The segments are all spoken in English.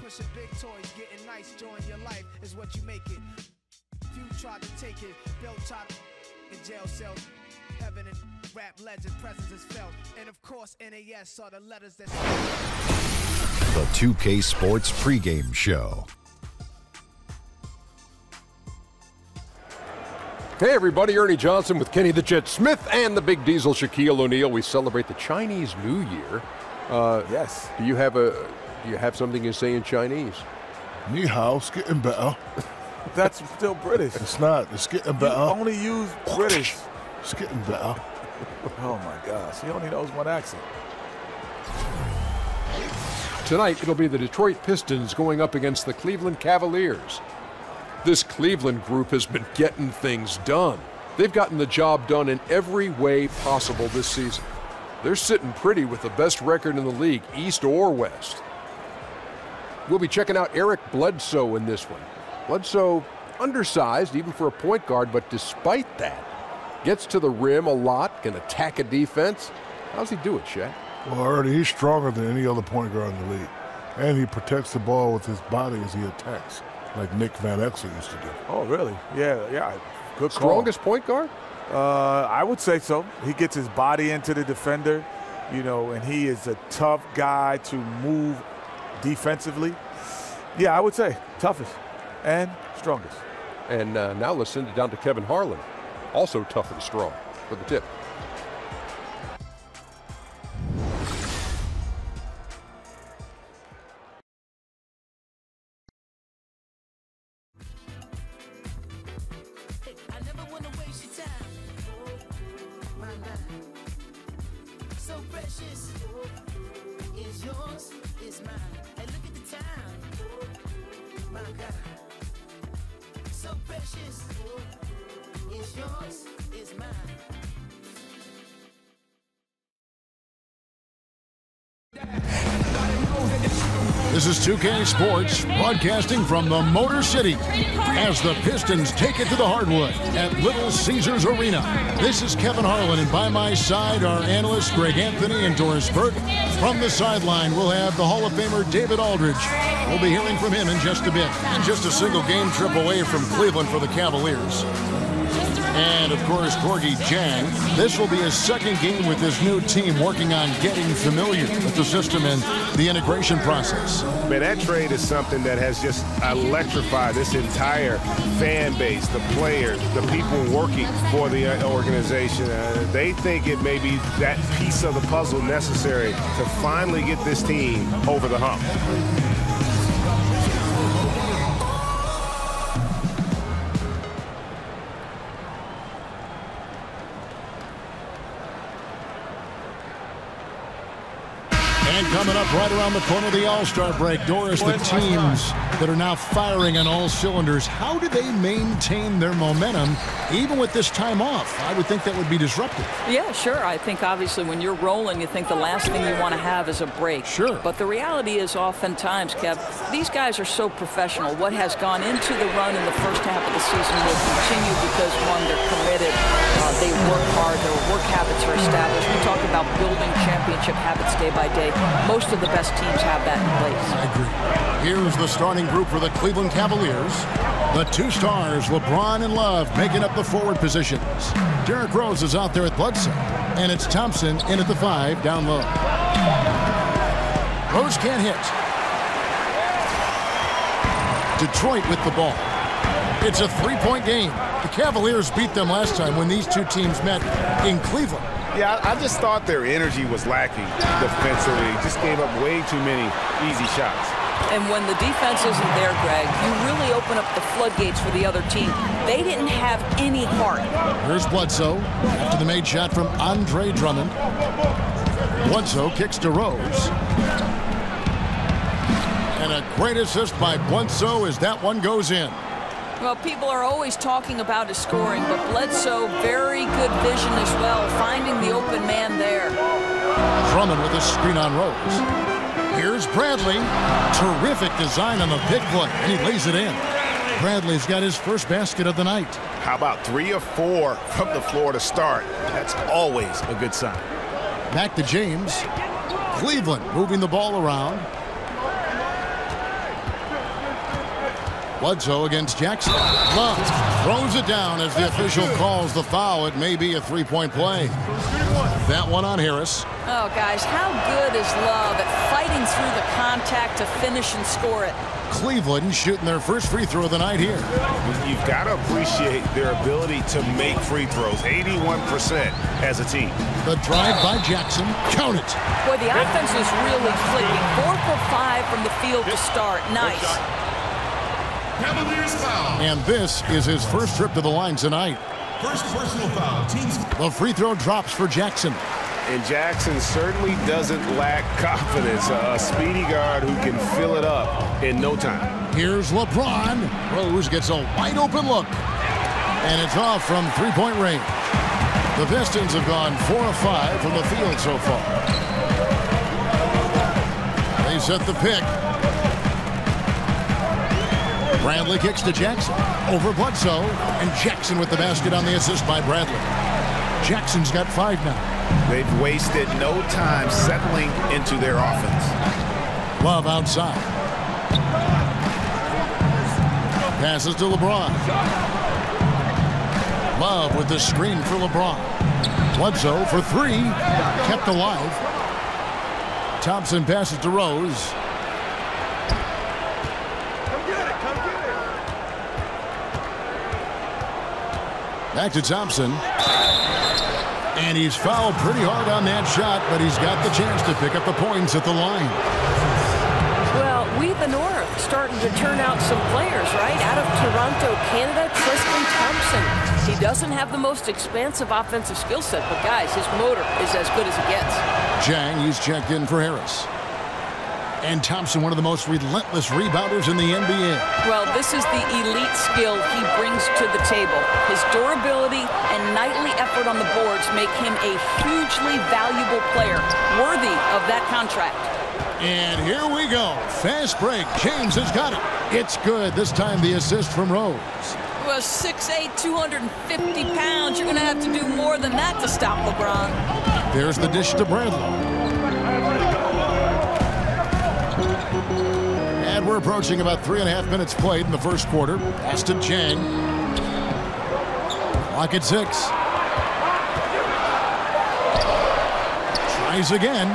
Pushing big toys, getting nice, join your life is what you make it. Few tried to take it, Bill tried in jail cells. Heaven and rap legend presence is felt. And of course, NAS are the letters that The 2K Sports pregame show. Hey everybody, Ernie Johnson with Kenny the Jet Smith and the Big Diesel Shaquille O'Neal. We celebrate the Chinese New Year. Yes. Do you have something you say in Chinese? Ni hao, it's getting better. That's still British. It's not. It's getting better. You only use British. It's getting better. Oh my gosh, he only knows one accent. Tonight, it'll be the Detroit Pistons going up against the Cleveland Cavaliers. This Cleveland group has been getting things done. They've gotten the job done in every way possible this season. They're sitting pretty with the best record in the league, East or West. We'll be checking out Eric Bledsoe in this one. Bledsoe, undersized even for a point guard, but despite that, gets to the rim a lot, can attack a defense. How's he do it, Shaq? Well, Ernie, he's stronger than any other point guard in the league. And he protects the ball with his body as he attacks, like Nick Van Exel used to do. Oh, really? Yeah. Good call. Strongest point guard? I would say so. He gets his body into the defender, and he is a tough guy to move defensively. Yeah, I would say toughest and strongest. And now let's send it down to Kevin Harlan, also tough and strong, for the tip. This is 2K Sports, broadcasting from the Motor City as the Pistons take it to the hardwood at Little Caesars Arena. This is Kevin Harlan, and by my side are analysts Greg Anthony and Doris Burke. From the sideline, we'll have the Hall of Famer David Aldridge. We'll be hearing from him in just a bit. And just a single game trip away from Cleveland for the Cavaliers. And, of course, Gorgie Jang. This will be his second game with his new team, working on getting familiar with the system and the integration process. Man, that trade is something that has just electrified this entire fan base, the players, the people working for the organization. They think it may be that piece of the puzzle necessary to finally get this team over the hump. And coming up right around the corner of the All-Star break, Doris, the teams that are now firing on all cylinders, how do they maintain their momentum even with this time off? I would think that would be disruptive. Yeah, sure. I think obviously when you're rolling, you think the last thing you want to have is a break. Sure. But the reality is oftentimes, Kev, these guys are so professional. What has gone into the run in the first half of the season will continue because, one, they're committed. They work hard. Their work habits are established. We talk about building championship habits day by day. Most of the best teams have that in place. I agree. Here's the starting group for the Cleveland Cavaliers. The two stars, LeBron and Love, making up the forward positions. Derrick Rose is out there at Bledsoe. And it's Thompson in at the 5, down low. Rose can't hit. Detroit with the ball. It's a three-point game. The Cavaliers beat them last time when these two teams met in Cleveland. Yeah, I just thought their energy was lacking defensively. Just gave up way too many easy shots. And when the defense isn't there, Greg, you really open up the floodgates for the other team. They didn't have any heart. Here's Bledsoe after the made shot from Andre Drummond. Bledsoe kicks to Rose. And a great assist by Bledsoe as that one goes in. Well, people are always talking about his scoring, but Bledsoe, very good vision as well, finding the open man there. Drummond with a screen on Rose. Here's Bradley. Terrific design on the big play, and he lays it in. Bradley's got his first basket of the night. How about 3 or 4 from the floor to start? That's always a good sign. Back to James. Cleveland moving the ball around. Bledsoe against Jackson. Love throws it down as the official calls the foul. It may be a three-point play. That one on Harris. Oh, guys, how good is Love at fighting through the contact to finish and score it? Cleveland shooting their first free throw of the night here. You've got to appreciate their ability to make free throws, 81% as a team. The drive by Jackson. Count it. Boy, the offense is really clicking. 4 for 5 from the field to start. Nice. Cavaliers foul. And this is his first trip to the line tonight. First personal foul. Teams. The free throw drops for Jackson. And Jackson certainly doesn't lack confidence. A speedy guard who can fill it up in no time. Here's LeBron. Rose gets a wide open look. And it's off from three-point range. The Pistons have gone 4 of 5 from the field so far. They set the pick. Bradley kicks to Jackson. Over Bledsoe. And Jackson with the basket on the assist by Bradley. Jackson's got 5 now. They've wasted no time settling into their offense. Love outside. Passes to LeBron. Love with the screen for LeBron. Bledsoe for 3. Kept alive. Thompson passes to Rose. Back to Thompson. And he's fouled pretty hard on that shot, but he's got the chance to pick up the points at the line. Well, we the North starting to turn out some players, right? Out of Toronto, Canada, Tristan Thompson. He doesn't have the most expansive offensive skill set, but guys, his motor is as good as it gets. Jang, he's checked in for Harris. And Thompson, one of the most relentless rebounders in the NBA. Well, this is the elite skill he brings to the table. His durability and nightly effort on the boards make him a hugely valuable player, worthy of that contract. And here we go. Fast break. James has got it. It's good. This time the assist from Rose. Well, 6'8", 250 pounds. You're going to have to do more than that to stop LeBron. There's the dish to Bradley. And we're approaching about 3.5 minutes played in the first quarter. Pass to Chang. Clock at 6. Tries again.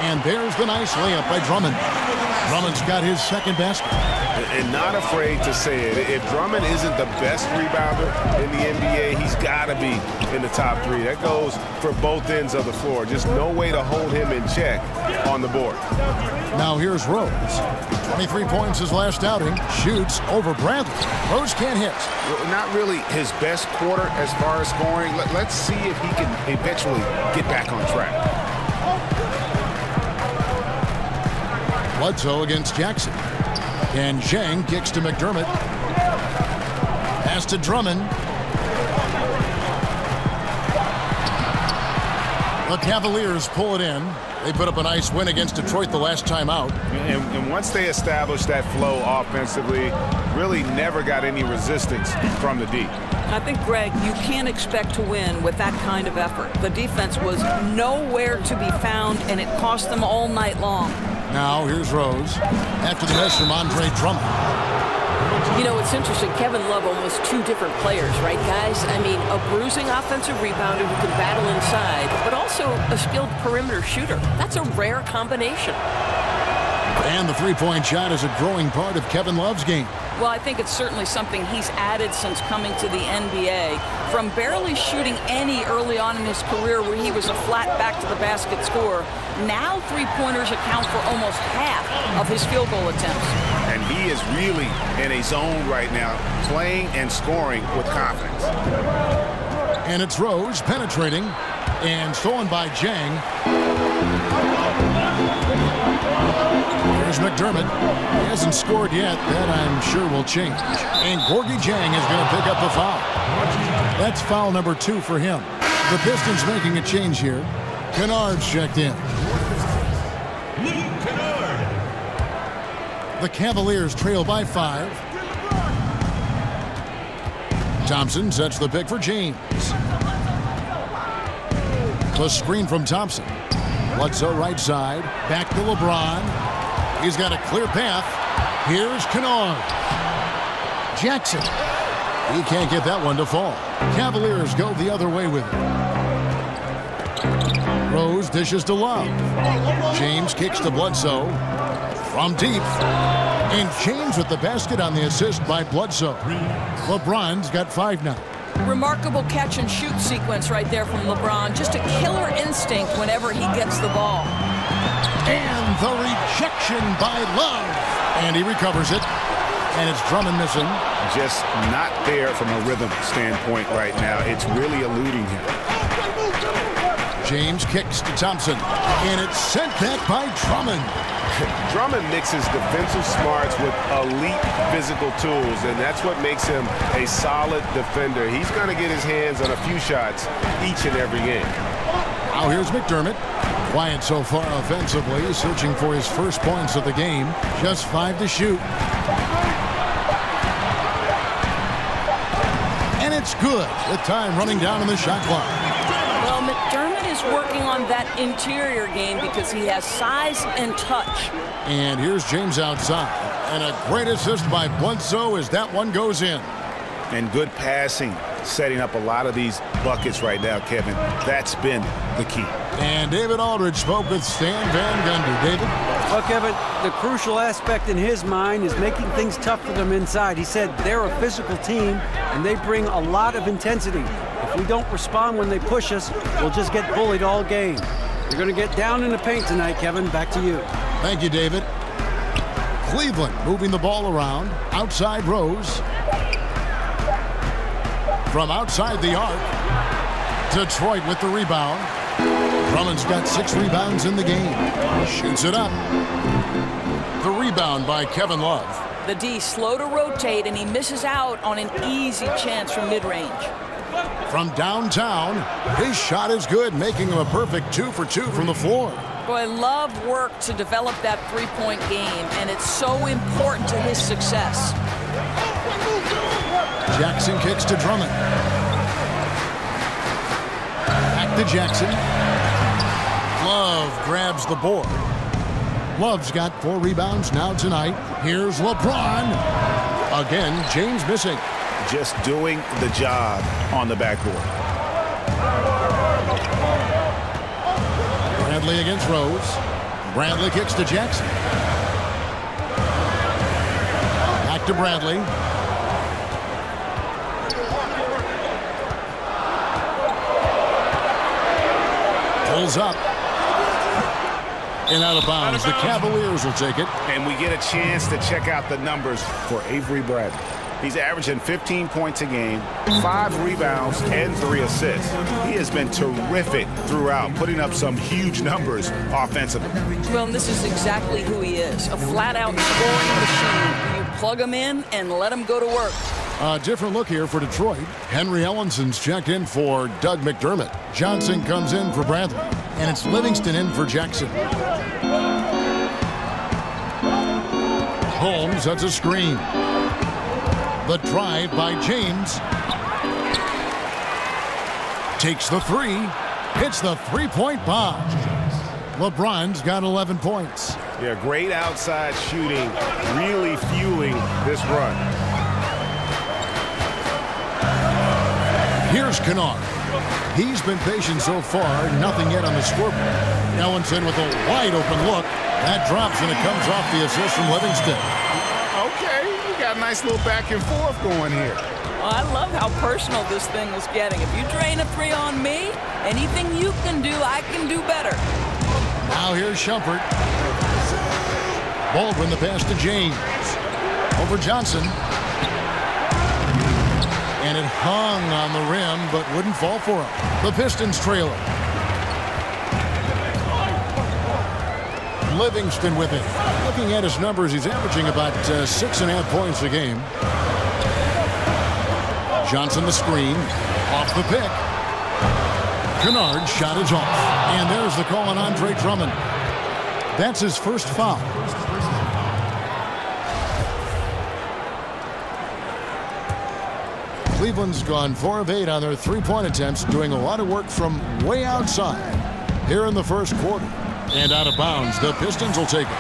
And there's the nice layup by Drummond. Drummond's got his second basket. And not afraid to say it. If Drummond isn't the best rebounder in the NBA, he's got to be in the top 3. That goes for both ends of the floor. Just no way to hold him in check on the board. Now here's Rose. 23 points his last outing. Shoots over Bradley. Rose can't hit. Not really his best quarter as far as scoring. Let's see if he can eventually get back on track. Bledsoe against Jackson. And Zhang kicks to McDermott. Pass to Drummond. The Cavaliers pull it in. They put up a nice win against Detroit the last time out. And once they established that flow offensively, really never got any resistance from the D. I think, Greg, you can't expect to win with that kind of effort. The defense was nowhere to be found, and it cost them all night long. Now here's Rose. After the miss from Andre Drummond. You know, it's interesting. Kevin Love almost 2 different players, right, guys? I mean, a bruising offensive rebounder who can battle inside, but also a skilled perimeter shooter. That's a rare combination. And the three-point shot is a growing part of Kevin Love's game. Well, I think it's certainly something he's added since coming to the NBA. From barely shooting any early on in his career where he was a flat back-to-the-basket scorer, now three-pointers account for almost half of his field goal attempts. And he is really in a zone right now, playing and scoring with confidence. And it's Rose penetrating and stolen by Zhang. Here's McDermott. He hasn't scored yet. That, I'm sure, will change. And Gorgie Zhang is going to pick up the foul. That's foul number 2 for him. The Pistons making a change here. Kennard's checked in. The Cavaliers trail by 5. Thompson sets the pick for James. The screen from Thompson. Bledsoe right side. Back to LeBron. He's got a clear path. Here's Kennard. Jackson. He can't get that one to fall. Cavaliers go the other way with it. Rose dishes to Love. James kicks to Bledsoe. From deep. And James with the basket on the assist by Bledsoe. LeBron's got 5 now. Remarkable catch and shoot sequence right there from LeBron. Just a killer instinct whenever he gets the ball. And the rejection by Love. And he recovers it. And it's Drummond missing. Just not there from a rhythm standpoint right now. It's really eluding him. James kicks to Thompson. And it's sent back by Drummond. Drummond mixes defensive smarts with elite physical tools, and that's what makes him a solid defender. He's going to get his hands on a few shots each and every game. Now here's McDermott. Quiet so far offensively, searching for his first points of the game. Just 5 to shoot. And it's good with time running down on the shot clock. Well, McDermott is working on that interior game because he has size and touch. And here's James outside. And a great assist by Bledsoe as that one goes in. And good passing, setting up a lot of these buckets right now, Kevin. That's been the key. And David Aldridge spoke with Stan Van Gundy. David? Well, Kevin, the crucial aspect in his mind is making things tough for them inside. He said they're a physical team, and they bring a lot of intensity. If we don't respond when they push us, we'll just get bullied all game. You're going to get down in the paint tonight, Kevin. Back to you. Thank you, David. Cleveland moving the ball around. Outside Rose. From outside the arc. Detroit with the rebound. Drummond's got 6 rebounds in the game. Shoots it up. The rebound by Kevin Love. The D slow to rotate, and he misses out on an easy chance from mid-range. From downtown, his shot is good, making him a perfect 2 for 2 from the floor. Boy, Love worked to develop that three-point game, and it's so important to his success. Jackson kicks to Drummond. Back to Jackson. Love grabs the board. Love's got 4 rebounds now tonight. Here's LeBron. Again, James missing. Just doing the job on the backboard. Bradley against Rose. Bradley kicks to Jackson. Back to Bradley. Pulls up. And out of bounds. The Cavaliers will take it. And we get a chance to check out the numbers for Avery Bradley. He's averaging 15 points a game, 5 rebounds, and 3 assists. He has been terrific throughout, putting up some huge numbers offensively. Well, and this is exactly who he is, a flat-out scoring machine. You plug him in and let him go to work. A different look here for Detroit. Henry Ellinson's checked in for Doug McDermott. Johnson comes in for Bradley. And it's Livingston in for Jackson. Holmes, that's a screen. The drive by James. Takes the 3. Hits the 3-point bomb. LeBron's got 11 points. Yeah, great outside shooting, really fueling this run. Here's Kennard. He's been patient so far, nothing yet on the scoreboard. Ellenson with a wide open look. That drops and it comes off the assist from Livingston. Okay, we got a nice little back and forth going here. Well, I love how personal this thing is getting. If you drain a 3 on me, anything you can do, I can do better. Now here's Shumpert. Baldwin the pass to James. Over Johnson. And it hung on the rim, but wouldn't fall for him. The Pistons trail it. Livingston with it. Looking at his numbers, he's averaging about 6.5 points a game. Johnson the screen. Off the pick. Kennard's shot is off. And there's the call on Andre Drummond. That's his first foul. Cleveland's gone 4 of 8 on their 3-point attempts, doing a lot of work from way outside here in the first quarter. And out of bounds, the Pistons will take it.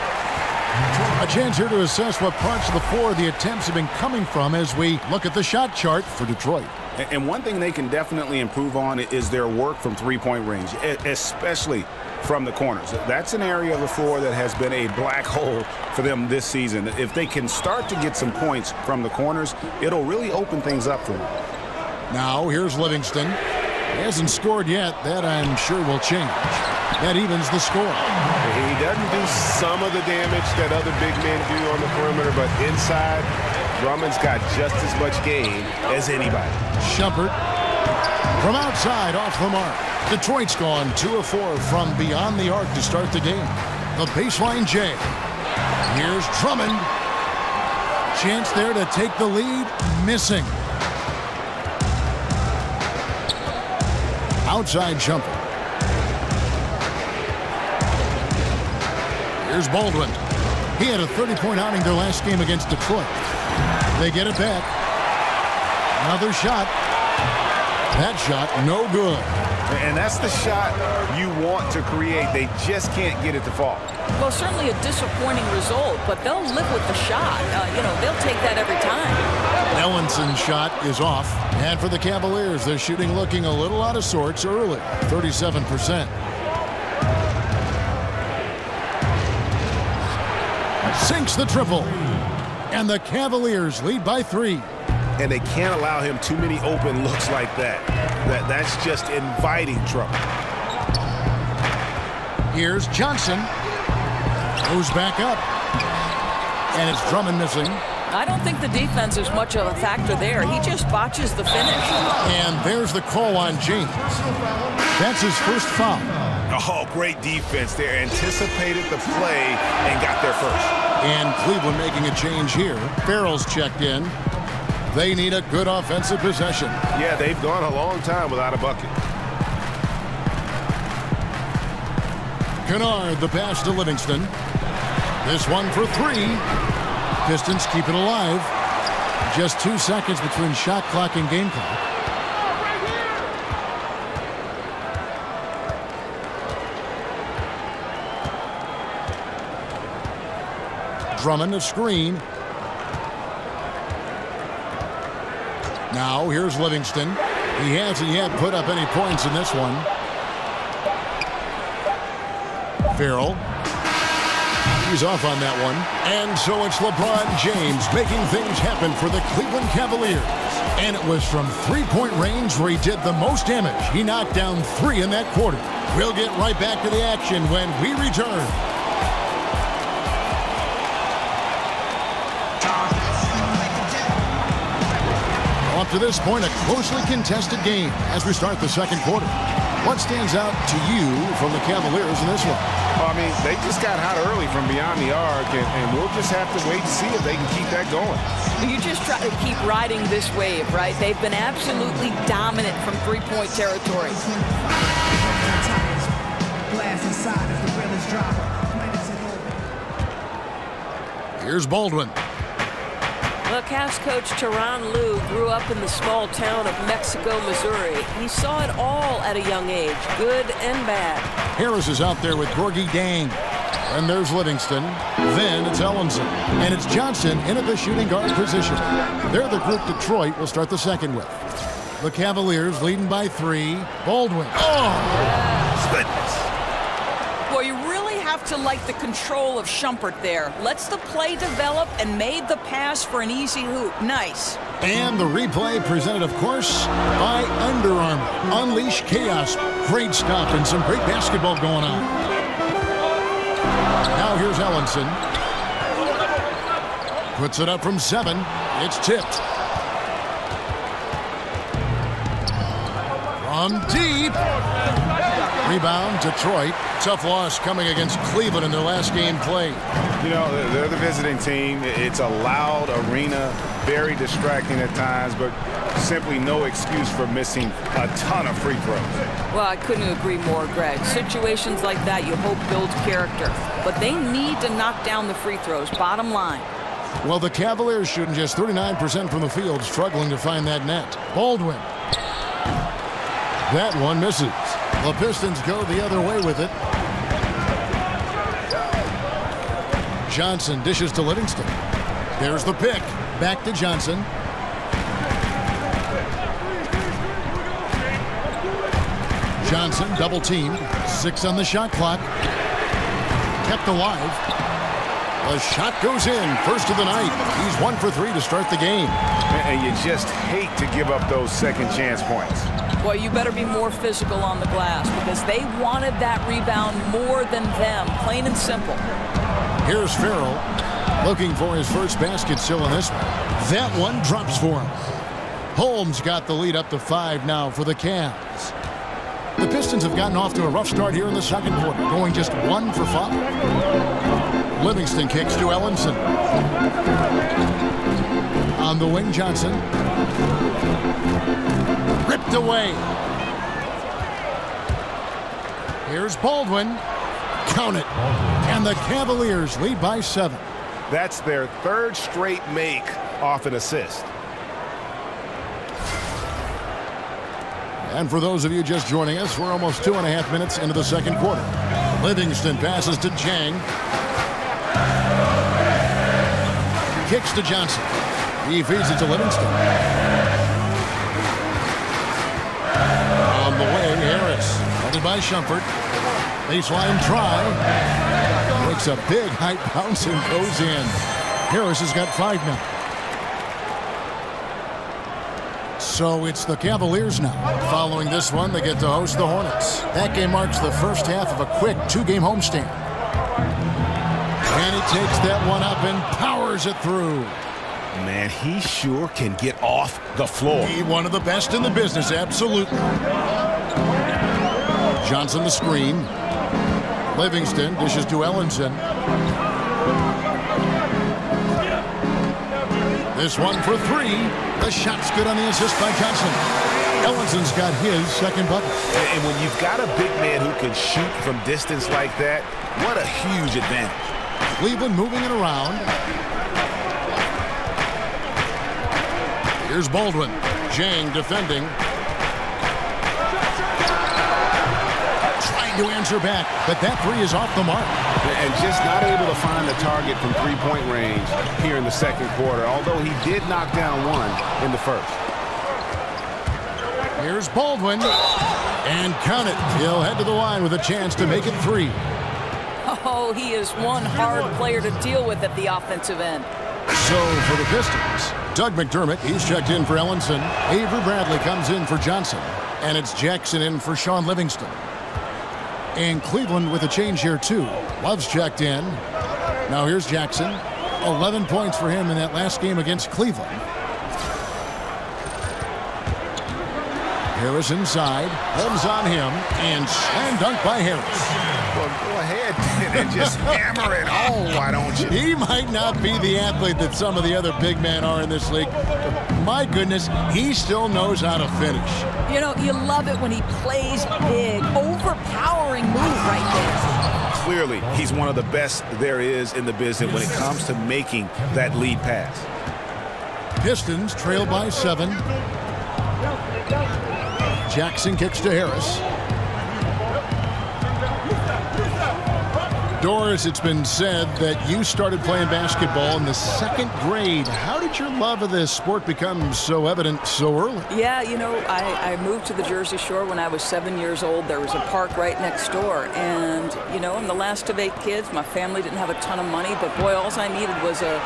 A chance here to assess what parts of the floor the attempts have been coming from as we look at the shot chart for Detroit. And one thing they can definitely improve on is their work from three-point range, especially from the corners. That's an area of the floor that has been a black hole for them this season. If they can start to get some points from the corners, it'll really open things up for them. Now here's Livingston. He hasn't scored yet. That I'm sure will change. That evens the score. He doesn't do some of the damage that other big men do on the perimeter, but inside, Drummond's got just as much game as anybody. Shumpert from outside off the mark. Detroit's gone 2 of 4 from beyond the arc to start the game. The baseline J. Here's Drummond. Chance there to take the lead. Missing. Outside Shumpert. Here's Baldwin. He had a 30-point outing their last game against Detroit. They get it back. Another shot. That shot, no good. And that's the shot you want to create. They just can't get it to fall. Well, certainly a disappointing result, but they'll live with the shot. They'll take that every time. Ellinson's shot is off. And for the Cavaliers, they're shooting looking a little out of sorts early, 37%. Sinks the triple. And the Cavaliers lead by 3. And they can't allow him too many open looks like that. That's just inviting trouble. Here's Johnson. Goes back up. And it's Drummond missing. I don't think the defense is much of a factor there. He just botches the finish. And there's the call on James. That's his first foul. Oh, great defense there. Anticipated the play and got there first. And Cleveland making a change here. Farrell's checked in. They need a good offensive possession. Yeah, they've gone a long time without a bucket. Kennard, the pass to Livingston. This one for 3. Pistons keep it alive. Just 2 seconds between shot clock and game clock. Drummond a screen. Now here's Livingston. He hasn't yet put up any points in this one. Farrell. He's off on that one. And so it's LeBron James making things happen for the Cleveland Cavaliers. And it was from three-point range where he did the most damage. He knocked down 3 in that quarter. We'll get right back to the action when we return. Up to this point, a closely contested game as we start the second quarter. What stands out to you from the Cavaliers in this one? Well, I mean, they just got hot early from beyond the arc, and we'll just have to wait and see if they can keep that going. You just try to keep riding this wave, right? They've been absolutely dominant from three-point territory. Here's Baldwin. Well, Cavs coach Tyronn Lue grew up in the small town of Mexico, Missouri. He saw it all at a young age, good and bad. Harris is out there with Gorgie Dang. And there's Livingston. Then it's Ellenson. And it's Johnson in at the shooting guard position. They're the group Detroit will start the second with. The Cavaliers leading by 3. Baldwin. Oh! Goodness. Well, you really have to like the control of Shumpert there. Lets the play develop and made the pass for an easy hoop. Nice. And the replay presented, of course, by Under Armour. Unleash chaos. Great stuff and some great basketball going on. Now here's Ellenson. Puts it up from 7. It's tipped. From deep. Rebound, Detroit. Tough loss coming against Cleveland in their last game played. You know, they're the visiting team. It's a loud arena, very distracting at times, but simply no excuse for missing a ton of free throws. Well, I couldn't agree more, Greg. Situations like that you hope build character, but they need to knock down the free throws, bottom line. Well, the Cavaliers shooting just 39% from the field, struggling to find that net. Baldwin. That one misses. The Pistons go the other way with it. Johnson dishes to Livingston. There's the pick. Back to Johnson. Johnson double teamed. 6 on the shot clock. Kept alive. The shot goes in. First of the night. He's 1 for 3 to start the game. And you just hate to give up those second chance points. Well, you better be more physical on the glass because they wanted that rebound more than them, plain and simple. Here's Farrell looking for his first basket still in this one. That one drops for him. Holmes got the lead up to 5 now for the Cavs. The Pistons have gotten off to a rough start here in the second quarter, going just 1 for 5. Livingston kicks to Ellenson. On the wing, Johnson. Ripped away. Here's Baldwin. Count it. And the Cavaliers lead by 7. That's their 3rd straight make off an assist. And for those of you just joining us, we're almost 2.5 minutes into the second quarter. Livingston passes to Chang. Kicks to Johnson. He feeds it to Livingston. On the wing, Harris. Headed by Shumpert. Baseline try. Makes a big high bounce and goes in. Harris has got 5 now. So it's the Cavaliers now. Following this one, they get to host the Hornets. That game marks the first half of a quick 2-game homestand. And he takes that one up and powers it through. Man, he sure can get off the floor. He one of the best in the business, absolutely. Johnson the screen. Livingston dishes to Ellenson. This one for 3. The shot's good on the assist by Johnson. Ellenson's got his second bucket. And when you've got a big man who can shoot from distance like that, what a huge advantage. Cleveland moving it around. Here's Baldwin. Jang defending. Trying to answer back, but that 3 is off the mark. And just not able to find the target from 3-point range here in the second quarter, although he did knock down 1 in the first. Here's Baldwin. And count it. He'll head to the line with a chance to make it 3. Oh, he is one hard player to deal with at the offensive end. So for the Pistons, Doug McDermott, he's checked in for Ellenson. Avery Bradley comes in for Johnson. And it's Jackson in for Sean Livingston. And Cleveland with a change here, too. Love's checked in. Now here's Jackson. 11 points for him in that last game against Cleveland. Harris inside. Holmes on him. And slam dunk by Harris. Well, go ahead and just hammer it home, why don't you? He might not be the athlete that some of the other big men are in this league. But my goodness, he still knows how to finish. You know, you love it when he plays big. Overpowering move right there. Clearly, he's one of the best there is in the business when it comes to making that lead pass. Pistons trail by 7. Jackson kicks to Harris. Doris, it's been said that you started playing basketball in the 2nd grade. How did your love of this sport become so evident so early? Yeah, you know, I moved to the Jersey Shore when I was 7 years old. There was a park right next door. And, you know, I'm the last of 8 kids. My family didn't have a ton of money, but boy, all I needed was a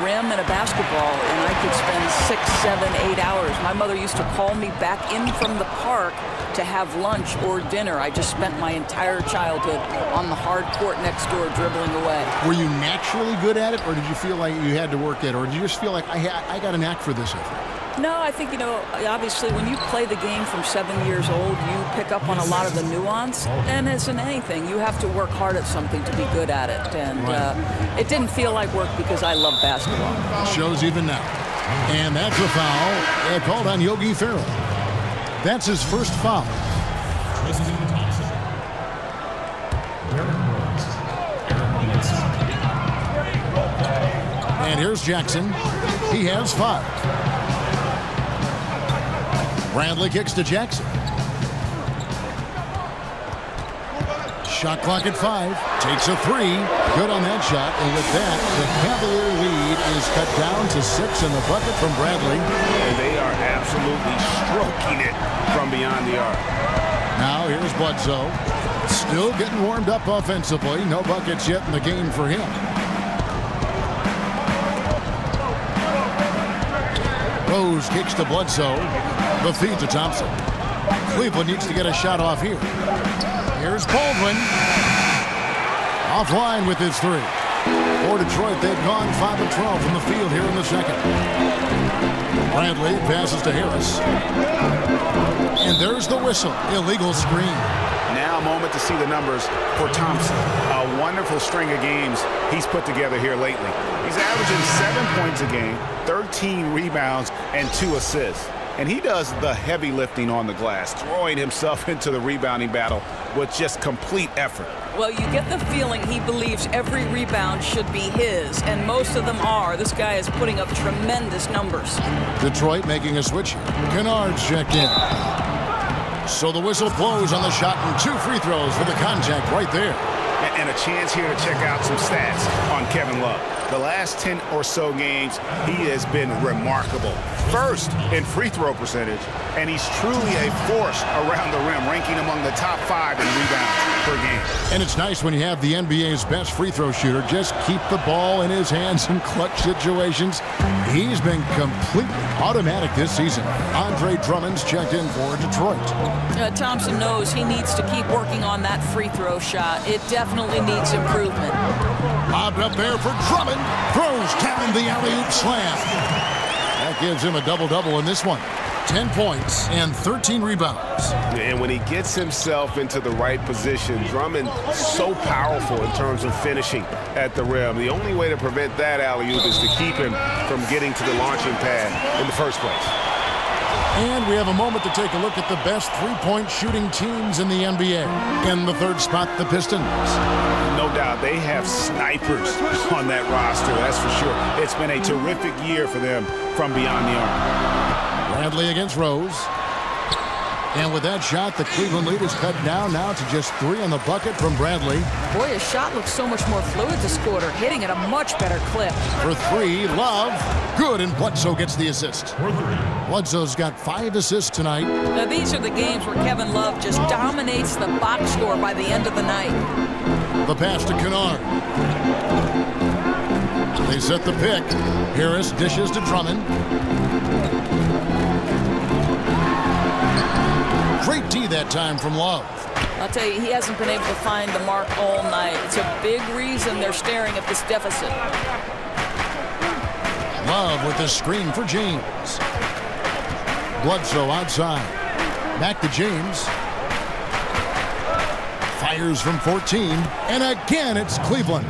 rim and a basketball, and I could spend 6, 7, 8 hours. My mother used to call me back in from the park to have lunch or dinner. I just spent my entire childhood on the hard court next door dribbling away. Were you naturally good at it, or did you feel like you had to work at it, or did you just feel like I got a knack for this effort? No, I think, you know, obviously when you play the game from 7 years old, you pick up on a lot of the nuance, and as in anything, you have to work hard at something to be good at it. And it didn't feel like work because I love basketball. Shows even now. And that's a foul called on Yogi Ferrell. That's his first foul. And here's Jackson. He has 5. Bradley kicks to Jackson. Shot clock at 5. Takes a three. Good on that shot. And with that, the Cavalier lead is cut down to 6 in the bucket from Bradley. And they are absolutely stroking it from beyond the arc. Now here's Bledsoe. Still getting warmed up offensively. No buckets yet in the game for him. Rose kicks to Bledsoe. The feed to Thompson. Cleveland needs to get a shot off here. Here's Baldwin. Offline with his three. For Detroit, they've gone 5 of 12 from the field here in the second. Bradley passes to Harris. And there's the whistle. Illegal screen. Now a moment to see the numbers for Thompson. A wonderful string of games he's put together here lately. He's averaging 7 points a game, 13 rebounds, and 2 assists. And he does the heavy lifting on the glass, throwing himself into the rebounding battle with just complete effort. Well, you get the feeling he believes every rebound should be his, and most of them are. This guy is putting up tremendous numbers. Detroit making a switch here. Kennard's checked in. So the whistle blows on the shot and 2 free throws for the contact right there. And a chance here to check out some stats on Kevin Love. The last 10 or so games, he has been remarkable. First in free throw percentage, and he's truly a force around the rim, ranking among the top 5 in rebounds per game. And it's nice when you have the NBA's best free throw shooter just keep the ball in his hands in clutch situations. He's been completely automatic this season. Andre Drummond's checked in for Detroit. Thompson knows he needs to keep working on that free throw shot. It definitely needs improvement. Lobbed up there for Drummond. Throws down the alley-oop slam. That gives him a double-double in this one. 10 points and 13 rebounds. And when he gets himself into the right position, Drummond so powerful in terms of finishing at the rim. The only way to prevent that alley-oop is to keep him from getting to the launching pad in the first place. And we have a moment to take a look at the best three-point shooting teams in the NBA. In the third spot, the Pistons. No doubt, they have snipers on that roster, that's for sure. It's been a terrific year for them from beyond the arc. Bradley against Rose. And with that shot, the Cleveland lead is cut down now to just 3 on the bucket from Bradley. Boy, his shot looks so much more fluid this quarter, hitting at a much better clip. For 3, Love. Good, and Bledsoe gets the assist. Bledsoe's got 5 assists tonight. Now, these are the games where Kevin Love just dominates the box score by the end of the night. The pass to Kennard. They set the pick. Harris dishes to Drummond. Great D that time from Love. I'll tell you, he hasn't been able to find the mark all night. It's a big reason they're staring at this deficit. Love with the screen for James. Bledsoe outside. Back to James. Fires from 14. And again, it's Cleveland.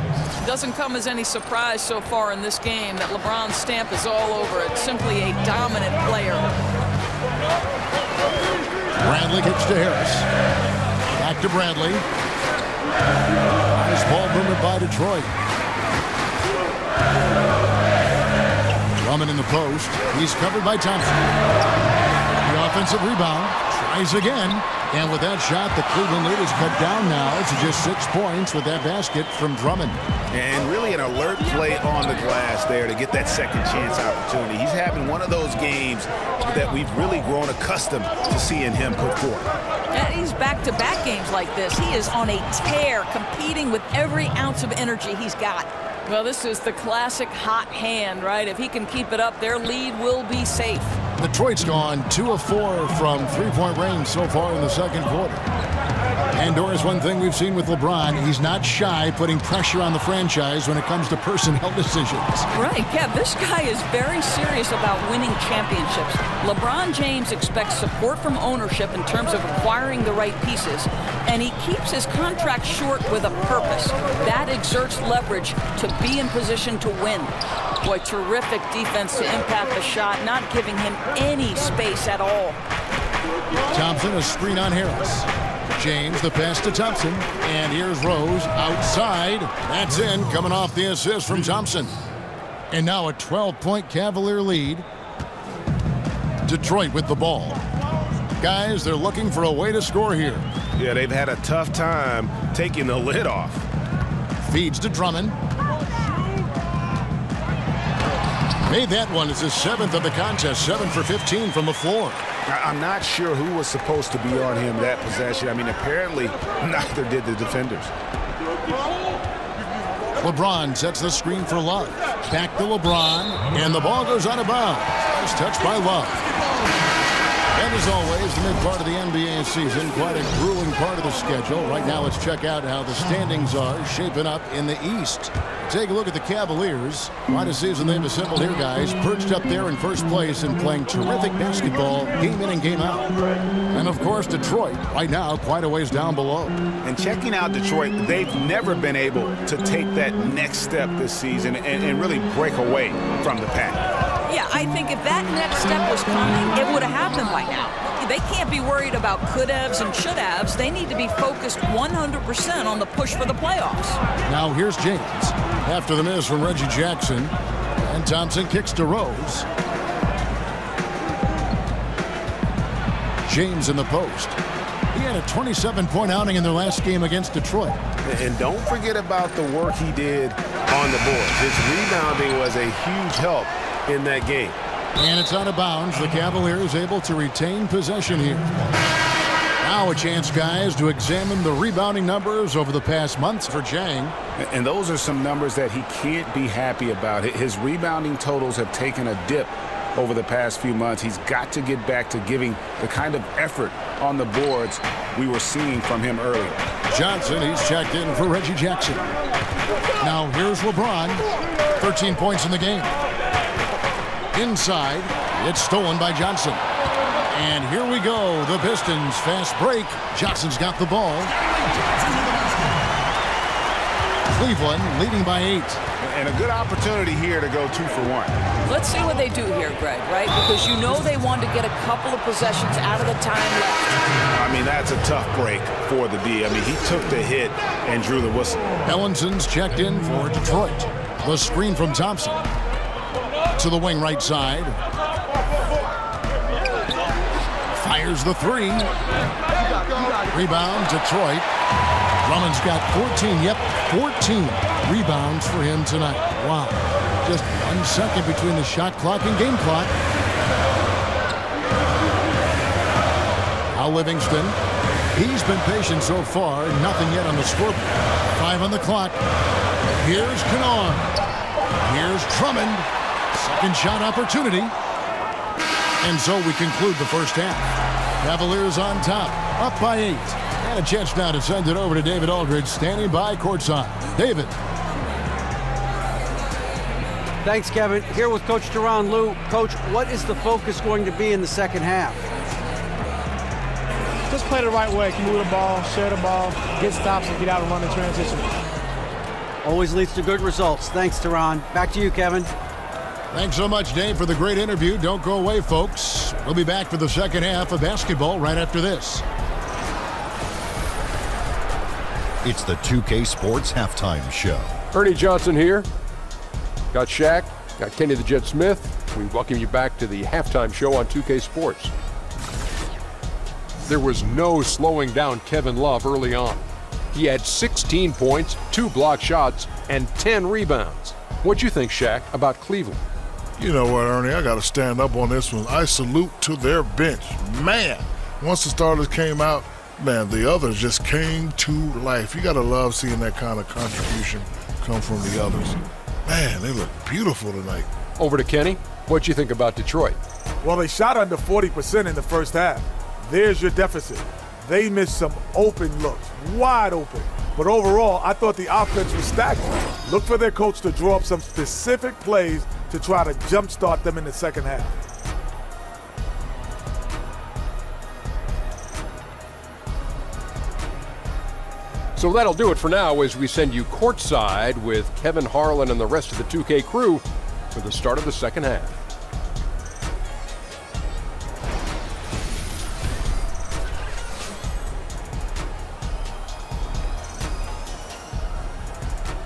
Doesn't come as any surprise so far in this game that LeBron's stamp is all over it. Simply a dominant player. Bradley kicks to Harris. Back to Bradley. Nice ball movement by Detroit. Drummond in the post. He's covered by Thompson. The offensive rebound. Tries again. And with that shot, the Cleveland lead is cut down now to just 6 points with that basket from Drummond. And really an alert play on the glass there to get that second chance opportunity. He's having one of those games that we've really grown accustomed to seeing him put forth. And he's back-to-back games like this. He is on a tear, competing with every ounce of energy he's got. Well, this is the classic hot hand, right? If he can keep it up, their lead will be safe. Detroit's gone 2 of 4 from three-point range so far in the second quarter. And Doris, one thing we've seen with LeBron, he's not shy putting pressure on the franchise when it comes to personnel decisions. Right, Kev, this guy is very serious about winning championships. LeBron James expects support from ownership in terms of acquiring the right pieces, and he keeps his contract short with a purpose. That exerts leverage to be in position to win. Boy, terrific defense to impact the shot, not giving him any space at all. Thompson, a screen on Harris. James, the pass to Thompson. And here's Rose outside. That's in, coming off the assist from Thompson. And now a 12-point Cavalier lead. Detroit with the ball. Guys, they're looking for a way to score here. Yeah, they've had a tough time taking the lid off. Feeds to Drummond. Made that one. It's his 7th of the contest. 7 for 15 from the floor. I'm not sure who was supposed to be on him that possession. I mean, apparently neither did the defenders. LeBron sets the screen for Love. Back to LeBron, and the ball goes out of bounds. Nice touch by Love. And as always, the mid part of the NBA season, quite a grueling part of the schedule. Right now, let's check out how the standings are shaping up in the East. Take a look at the Cavaliers. Quite a season they've assembled here, guys. Perched up there in first place and playing terrific basketball game in and game out. And, of course, Detroit, right now, quite a ways down below. And checking out Detroit, they've never been able to take that next step this season and really break away from the pack. Yeah, I think if that next step was coming, it would have happened by now. They can't be worried about could-haves and should-haves. They need to be focused 100% on the push for the playoffs. Now here's James. After the miss from Reggie Jackson. And Thompson kicks to Rose. James in the post. He had a 27-point outing in their last game against Detroit. And don't forget about the work he did on the board. His rebounding was a huge help in that game. And it's out of bounds. The Cavaliers able to retain possession here. Now a chance, guys, to examine the rebounding numbers over the past months for Jang. And those are some numbers that he can't be happy about. His rebounding totals have taken a dip over the past few months. He's got to get back to giving the kind of effort on the boards we were seeing from him earlier. Johnson, he's checked in for Reggie Jackson. Now here's LeBron. 13 points in the game. Inside, it's stolen by Johnson. And here we go. The Pistons fast break. Johnson's got the ball. Cleveland leading by 8. And a good opportunity here to go 2 for 1. Let's see what they do here, Greg, right? Because you know they want to get a couple of possessions out of the time left. I mean, that's a tough break for the D. I mean, he took the hit and drew the whistle. Ellinson's checked in for Detroit. The screen from Thompson. To the wing right side. Fires the 3. Rebound, Detroit. Drummond's got 14. Yep, 14 rebounds for him tonight. Wow. Just 1 second between the shot clock and game clock. Al Livingston. He's been patient so far. Nothing yet on the scoreboard. 5 on the clock. Here's Kennard. Here's Drummond. Second shot opportunity. And so we conclude the first half. Cavaliers on top, up by 8. And a chance now to send it over to David Aldridge, standing by courtside. David. Thanks, Kevin. Here with Coach Teron. Lou, Coach, what is the focus going to be in the second half? Just play the right way. Move the ball, share the ball, get stops, and get out and run in transition. Always leads to good results. Thanks, Teron. Back to you, Kevin. Thanks so much, Dave, for the great interview. Don't go away, folks. We'll be back for the second half of basketball right after this. It's the 2K Sports Halftime Show. Ernie Johnson here. Got Shaq, got Kenny the Jet Smith. We welcome you back to the halftime show on 2K Sports. There was no slowing down Kevin Love early on. He had 16 points, 2 block shots, and 10 rebounds. What'd you think, Shaq, about Cleveland? You know what, Ernie? I got to stand up on this one. I salute to their bench. Man, once the starters came out, man, the others just came to life. You got to love seeing that kind of contribution come from the others. Man, they look beautiful tonight. Over to Kenny. What'd you think about Detroit? Well, they shot under 40% in the first half. There's your deficit. They missed some open looks, wide open. But overall, I thought the offense was stagnant. Look for their coach to draw up some specific plays to try to jumpstart them in the second half. So that'll do it for now as we send you courtside with Kevin Harlan and the rest of the 2K crew for the start of the second half.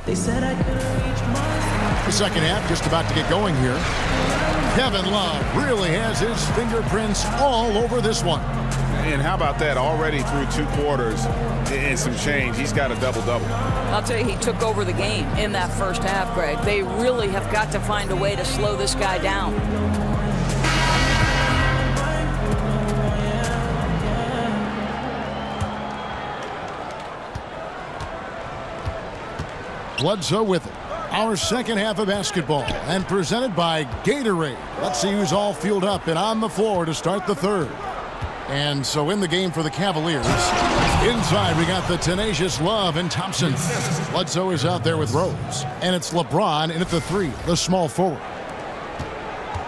They said I couldn't reach my... The second half just about to get going here. Kevin Love really has his fingerprints all over this one. And how about that? Already through 2 quarters and some change, he's got a double-double. I'll tell you, he took over the game in that first half, Greg. They really have got to find a way to slow this guy down. Bledsoe with it. Our second half of basketball, and presented by Gatorade. Let's see who's all fueled up and on the floor to start the third. And so in the game for the Cavaliers, inside we got the tenacious Love and Thompson. Bledsoe is out there with Rose, and it's LeBron in at the 3, the small forward.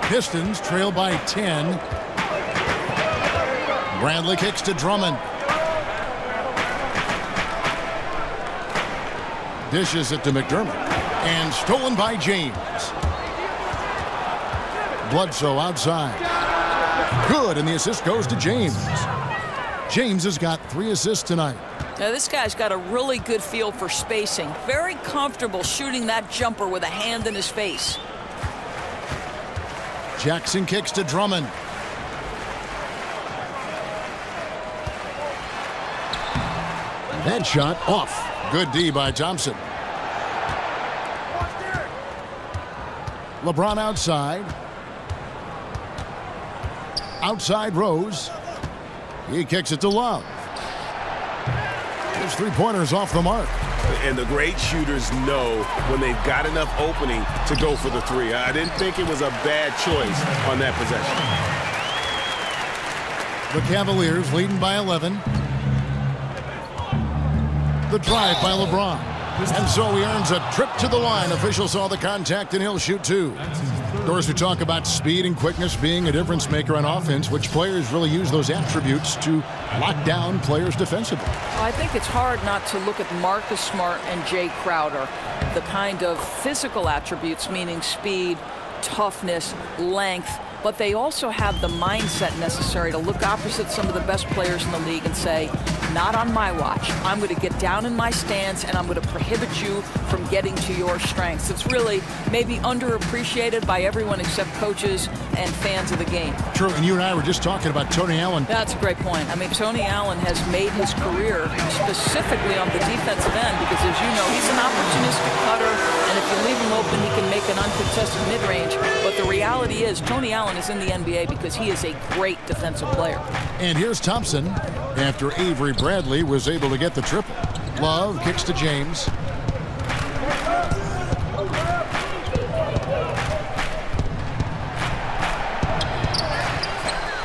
Pistons trail by 10. Bradley kicks to Drummond. Dishes it to McDermott. And stolen by James. Bledsoe outside. Good, and the assist goes to James. James has got 3 assists tonight. Now this guy's got a really good feel for spacing. Very comfortable shooting that jumper with a hand in his face. Jackson kicks to Drummond. That shot off. Good D by Thompson. LeBron outside. Outside Rose. He kicks it to Love. His 3-pointers off the mark. And the great shooters know when they've got enough opening to go for the 3. I didn't think it was a bad choice on that possession. The Cavaliers leading by 11. The drive by LeBron. And so he earns a trip to the line. Official saw the contact, and he'll shoot 2. Of course, we talk about speed and quickness being a difference maker on offense, which players really use those attributes to lock down players defensively. I think it's hard not to look at Marcus Smart and Jay Crowder. The kind of physical attributes, meaning speed, toughness, length, but they also have the mindset necessary to look opposite some of the best players in the league and say, not on my watch. I'm going to get down in my stance, and I'm going to prohibit you from getting to your strengths. It's really maybe underappreciated by everyone except coaches and fans of the game. True, and you and I were just talking about Tony Allen. That's a great point. I mean, Tony Allen has made his career specifically on the defensive end because, as you know, he's an opportunistic cutter, and if you leave him open, he can make an uncontested mid-range. But the reality is Tony Allen is in the NBA because he is a great defensive player. And here's Thompson after Avery Bradley was able to get the triple. Love kicks to James.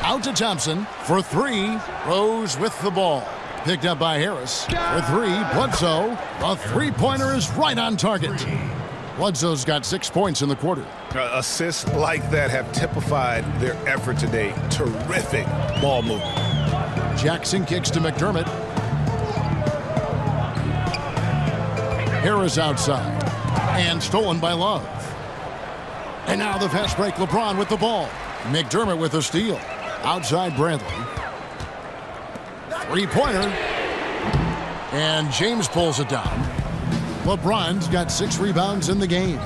Out to Thompson for 3. Rose with the ball. Picked up by Harris. For 3, Bledsoe. A 3-pointer is right on target. Bledsoe's got 6 points in the quarter. Assists like that have typified their effort today. Terrific ball movement. Jackson kicks to McDermott. Harris outside. And stolen by Love. And now the fast break. LeBron with the ball. McDermott with a steal. Outside Bradley. 3-pointer. And James pulls it down. LeBron's got 6 rebounds in the game.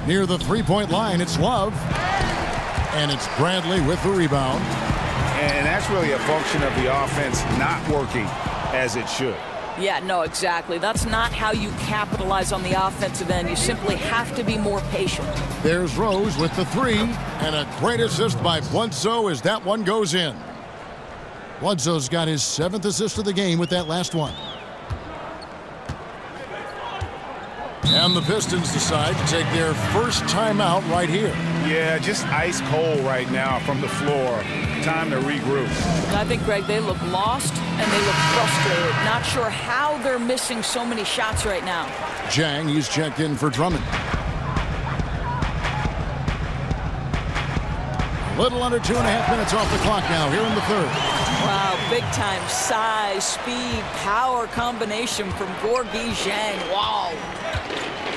Near the 3-point line, it's Love. And it's Bradley with the rebound. And that's really a function of the offense not working as it should. Yeah, no, exactly. That's not how you capitalize on the offensive end. You simply have to be more patient. There's Rose with the 3, and a great assist by Bledsoe as that one goes in. Bledsoe's got his 7th assist of the game with that last one. And the Pistons decide to take their first timeout right here. Yeah, just ice cold right now from the floor. Time to regroup. And I think, Greg, they look lost and they look frustrated. Not sure how they're missing so many shots right now. Jang, he's checked in for Drummond. A little under 2.5 minutes off the clock now here in the third. Wow, big time size, speed, power combination from Gorgui Dieng. Wow.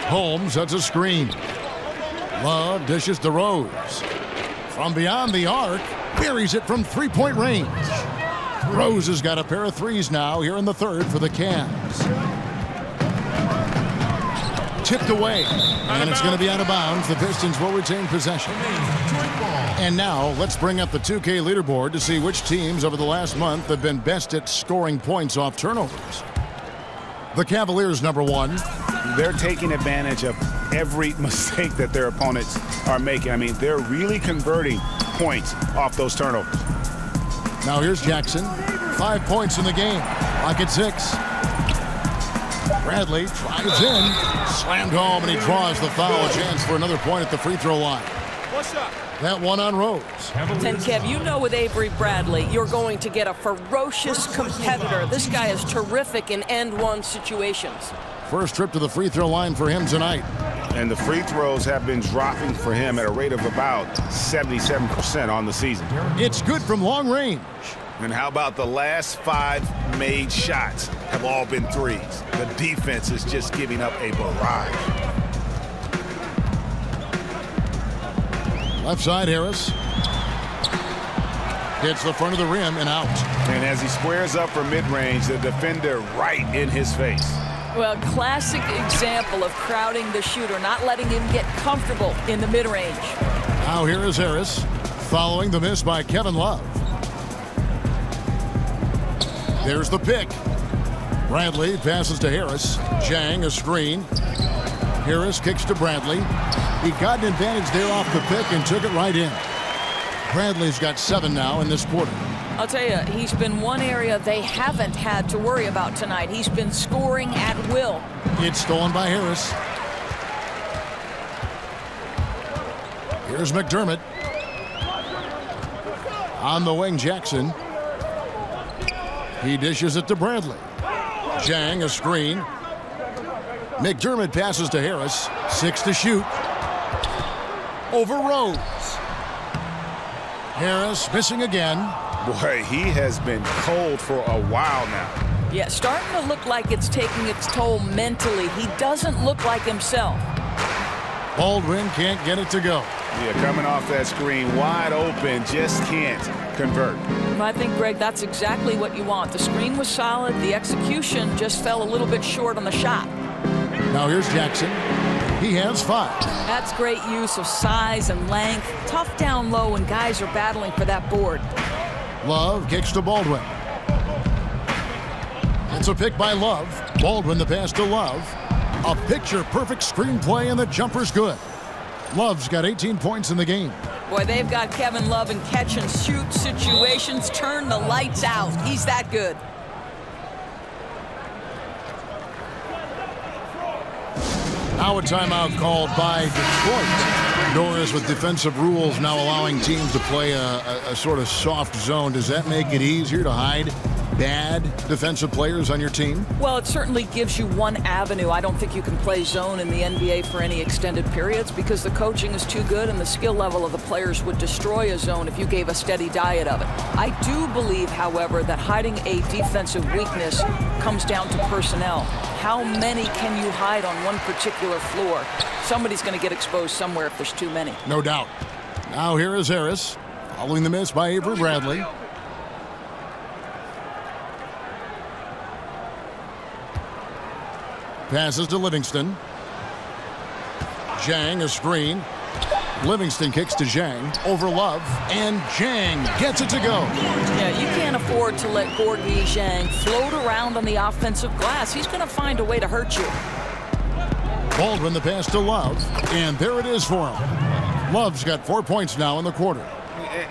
Holmes, that's a screen. Love dishes to Rose. From beyond the arc, buries it from 3-point range. Rose has got a pair of threes now here in the third for the Cavs. Tipped away. And it's going to be out of bounds. The Pistons will retain possession. And now let's bring up the 2K leaderboard to see which teams over the last month have been best at scoring points off turnovers. The Cavaliers, number 1. They're taking advantage of every mistake that their opponents are making. I mean, they're really converting points off those turnovers. Now here's Jackson. 5 points in the game. Lock at 6. Bradley drives in. Slammed home, and he draws the foul. A chance for another point at the free throw line. What's up? That one on Rose. And Kev, you know with Avery Bradley, you're going to get a ferocious competitor. This guy is terrific in end-one situations. First trip to the free throw line for him tonight. And the free throws have been dropping for him at a rate of about 77% on the season. It's good from long range. And how about the last 5 made shots have all been threes? The defense is just giving up a barrage. Left side, Harris. Hits the front of the rim and out. And as he squares up for mid-range, the defender right in his face. Well, classic example of crowding the shooter, not letting him get comfortable in the mid-range. Now here is Harris, following the miss by Kevin Love. There's the pick. Bradley passes to Harris. Zhang, a screen. Harris kicks to Bradley. He got an advantage there off the pick and took it right in. Bradley's got 7 now in this quarter. I'll tell you, he's been one area they haven't had to worry about tonight. He's been scoring at will. It's stolen by Harris. Here's McDermott. On the wing, Jackson. He dishes it to Bradley. Zhang, a screen. McDermott passes to Harris. 6 to shoot. Over Rose. Harris missing again. Boy, he has been cold for a while now. Yeah, starting to look like it's taking its toll mentally. He doesn't look like himself. Baldwin can't get it to go. Yeah, coming off that screen, wide open, just can't convert. I think, Greg, that's exactly what you want. The screen was solid. The execution just fell a little bit short on the shot. Now here's Jackson. He has 5. That's great use of size and length. Tough down low when guys are battling for that board. Love kicks to Baldwin. It's a pick by Love. Baldwin the pass to Love. A picture-perfect screenplay, and the jumper's good. Love's got 18 points in the game. Boy, they've got Kevin Love in catch-and-shoot situations. Turn the lights out. He's that good. Now a timeout called by Detroit. Norris with defensive rules now allowing teams to play a sort of soft zone. Does that make it easier to hide bad defensive players on your team? Well, it certainly gives you one avenue. I don't think you can play zone in the NBA for any extended periods because the coaching is too good and the skill level of the players would destroy a zone if you gave a steady diet of it. I do believe, however, that hiding a defensive weakness comes down to personnel. How many can you hide on one particular floor? Somebody's going to get exposed somewhere if there's too many. No doubt. Now here is Harris, following the miss by Avery Bradley. Passes to Livingston. Zhang, a screen. Livingston kicks to Zhang. Over Love. And Zhang gets it to go. Yeah, you can't afford to let Gorgui Zhang float around on the offensive glass. He's going to find a way to hurt you. Baldwin the pass to Love. And there it is for him. Love's got 4 points now in the quarter.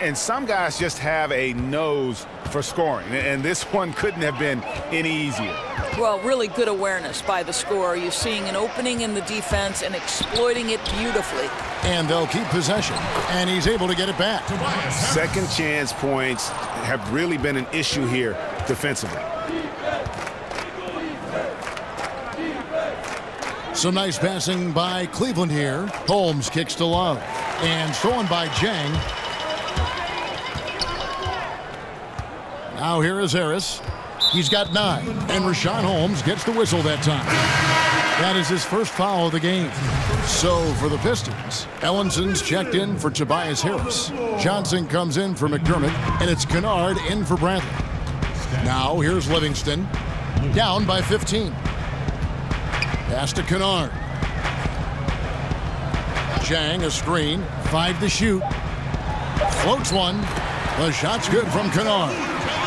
And some guys just have a nose for scoring. And this one couldn't have been any easier. Well, really good awareness by the scorer. You're seeing an opening in the defense and exploiting it beautifully. And they'll keep possession. And he's able to get it back. Second chance points have really been an issue here defensively. Some nice passing by Cleveland here. Holmes kicks to Love. And stolen by Zhang. Now here is Harris. He's got 9. And Rashawn Holmes gets the whistle that time. That is his first foul of the game. So for the Pistons, Ellinson's checked in for Tobias Harris. Johnson comes in for McDermott. And it's Kennard in for Bradley. Now here's Livingston. Down by 15. Pass to Kennard. Zhang, a screen. 5 to shoot. Floats one. The shot's good from Kennard.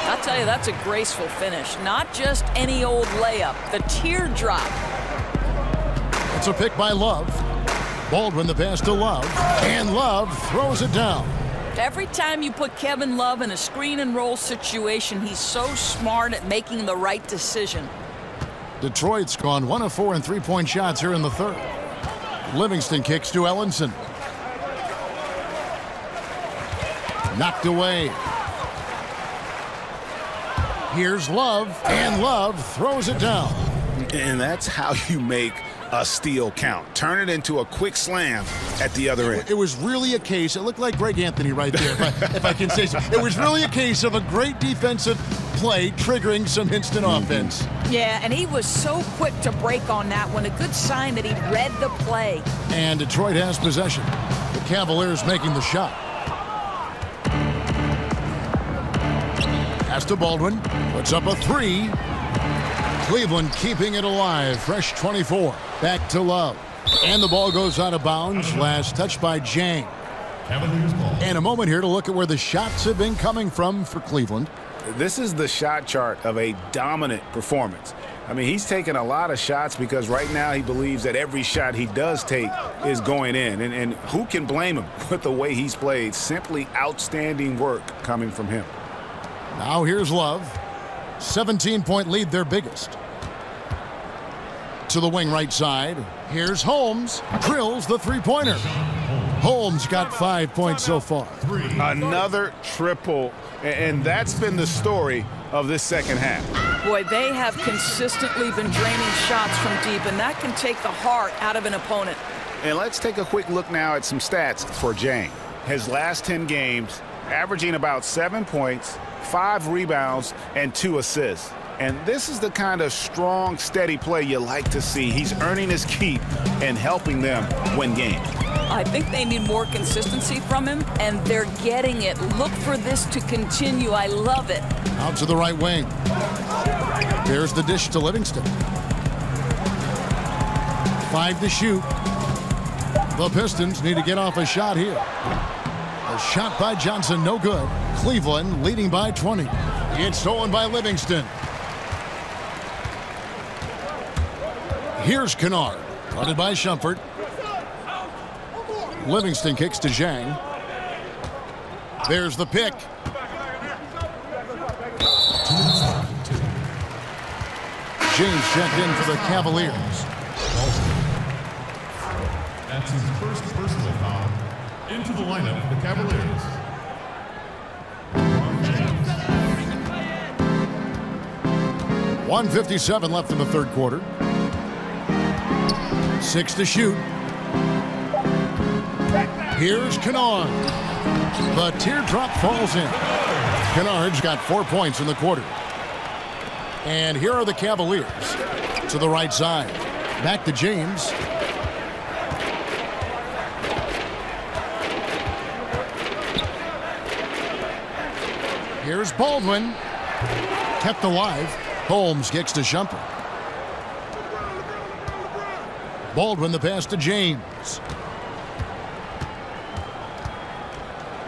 I'll tell you, that's a graceful finish. Not just any old layup. The teardrop. It's a pick by Love. Baldwin the pass to Love. And Love throws it down. Every time you put Kevin Love in a screen and roll situation, he's so smart at making the right decision. Detroit's gone 1 of 4 in three-point shots here in the third. Livingston kicks to Ellenson. Knocked away. Here's Love, and Love throws it down. And that's how you make a steal count. Turn it into a quick slam at the other end. It was really a case, it looked like Greg Anthony right there, if I can say so. It was really a case of a great defensive play triggering some instant offense. Yeah, and he was so quick to break on that one. A good sign that he read the play. And Detroit has possession. The Cavaliers making the shot. Pass to Baldwin. Puts up a 3. Cleveland keeping it alive. Fresh 24. Back to Love. And the ball goes out of bounds. Last touch by Zhang. And a moment here to look at where the shots have been coming from for Cleveland. This is the shot chart of a dominant performance. I mean, he's taking a lot of shots because right now he believes that every shot he does take is going in. And who can blame him with the way he's played? Simply outstanding work coming from him. Now here's Love. 17-point lead, their biggest. To the wing right side. Here's Holmes. Drills the three-pointer. Holmes got 5 points so far. Another triple, and that's been the story of this second half. Boy, they have consistently been draining shots from deep, and that can take the heart out of an opponent. And let's take a quick look now at some stats for Zhang. His last 10 games, averaging about 7 points, 5 rebounds, and 2 assists. And this is the kind of strong, steady play you like to see. He's earning his keep and helping them win games. I think they need more consistency from him, and they're getting it. Look for this to continue. I love it. Out to the right wing. There's the dish to Livingston. 5 to shoot. The Pistons need to get off a shot here. A shot by Johnson, no good. Cleveland leading by 20. It's stolen by Livingston. Here's Kennard. Guarded by Shumpert. Livingston kicks to Zhang. There's the pick. James checked in for the Cavaliers. That's his first personal foul. Into the lineup for the Cavaliers. 1:57 left in the third quarter. 6 to shoot. Here's Kennard. The teardrop falls in. Kennard's got 4 points in the quarter. And here are the Cavaliers. To the right side. Back to James. Here's Baldwin. Kept alive. Holmes kicks to Shumpert. Baldwin the pass to James.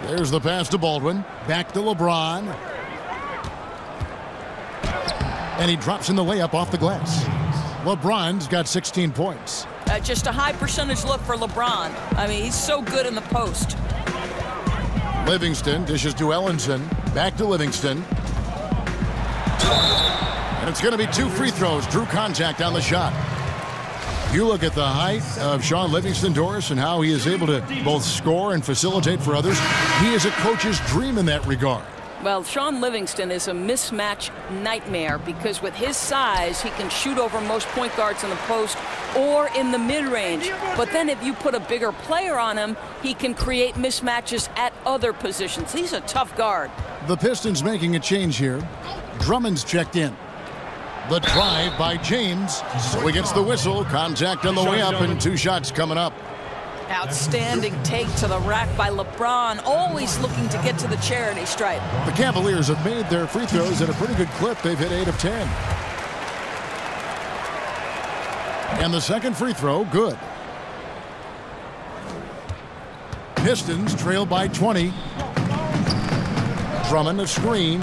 There's the pass to Baldwin. Back to LeBron. And he drops in the layup off the glass. LeBron's got 16 points. Just a high percentage look for LeBron. I mean, he's so good in the post. Livingston dishes to Ellenson. Back to Livingston. And it's going to be 2 free throws. Drew contact on the shot. You look at the height of Sean Livingston, Doris, and how he is able to both score and facilitate for others. He is a coach's dream in that regard. Well, Sean Livingston is a mismatch nightmare because with his size, he can shoot over most point guards in the post or in the mid-range. But then if you put a bigger player on him, he can create mismatches at other positions. He's a tough guard. The Pistons making a change here. Drummond's checked in. The drive by James. So he gets the whistle. Contact on the way up and 2 shots coming up. Outstanding take to the rack by LeBron, always looking to get to the charity stripe. The Cavaliers have made their free throws at a pretty good clip. They've hit 8 of 10. And the second free throw, good. Pistons trail by 20. Drummond a screen.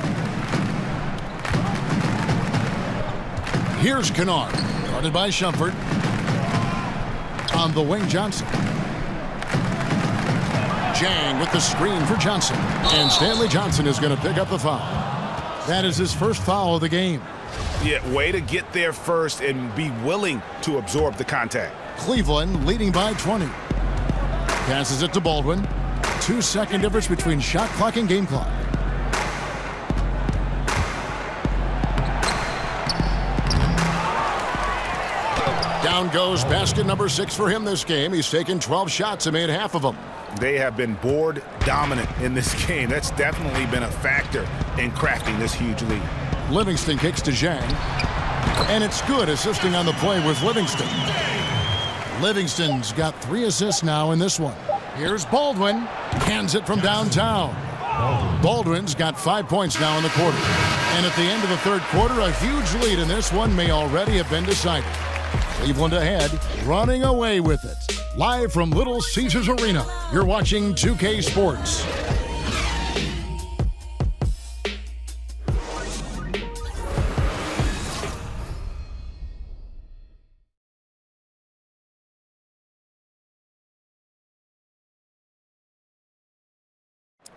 Here's Kennard, guarded by Shumpert. On the wing, Johnson. Jang with the screen for Johnson. And Stanley Johnson is going to pick up the foul. That is his first foul of the game. Yeah, way to get there first and be willing to absorb the contact. Cleveland leading by 20. Passes it to Baldwin. 2-second difference between shot clock and game clock. Down goes basket number 6 for him this game. He's taken 12 shots and made half of them. They have been board dominant in this game. That's definitely been a factor in crafting this huge lead. Livingston kicks to Zhang. And it's good, assisting on the play with Livingston. Livingston's got 3 assists now in this one. Here's Baldwin. Hands it from downtown. Baldwin's got 5 points now in the quarter. And at the end of the third quarter, a huge lead in this one may already have been decided. Cleveland ahead, running away with it. Live from Little Caesars Arena, you're watching 2K Sports.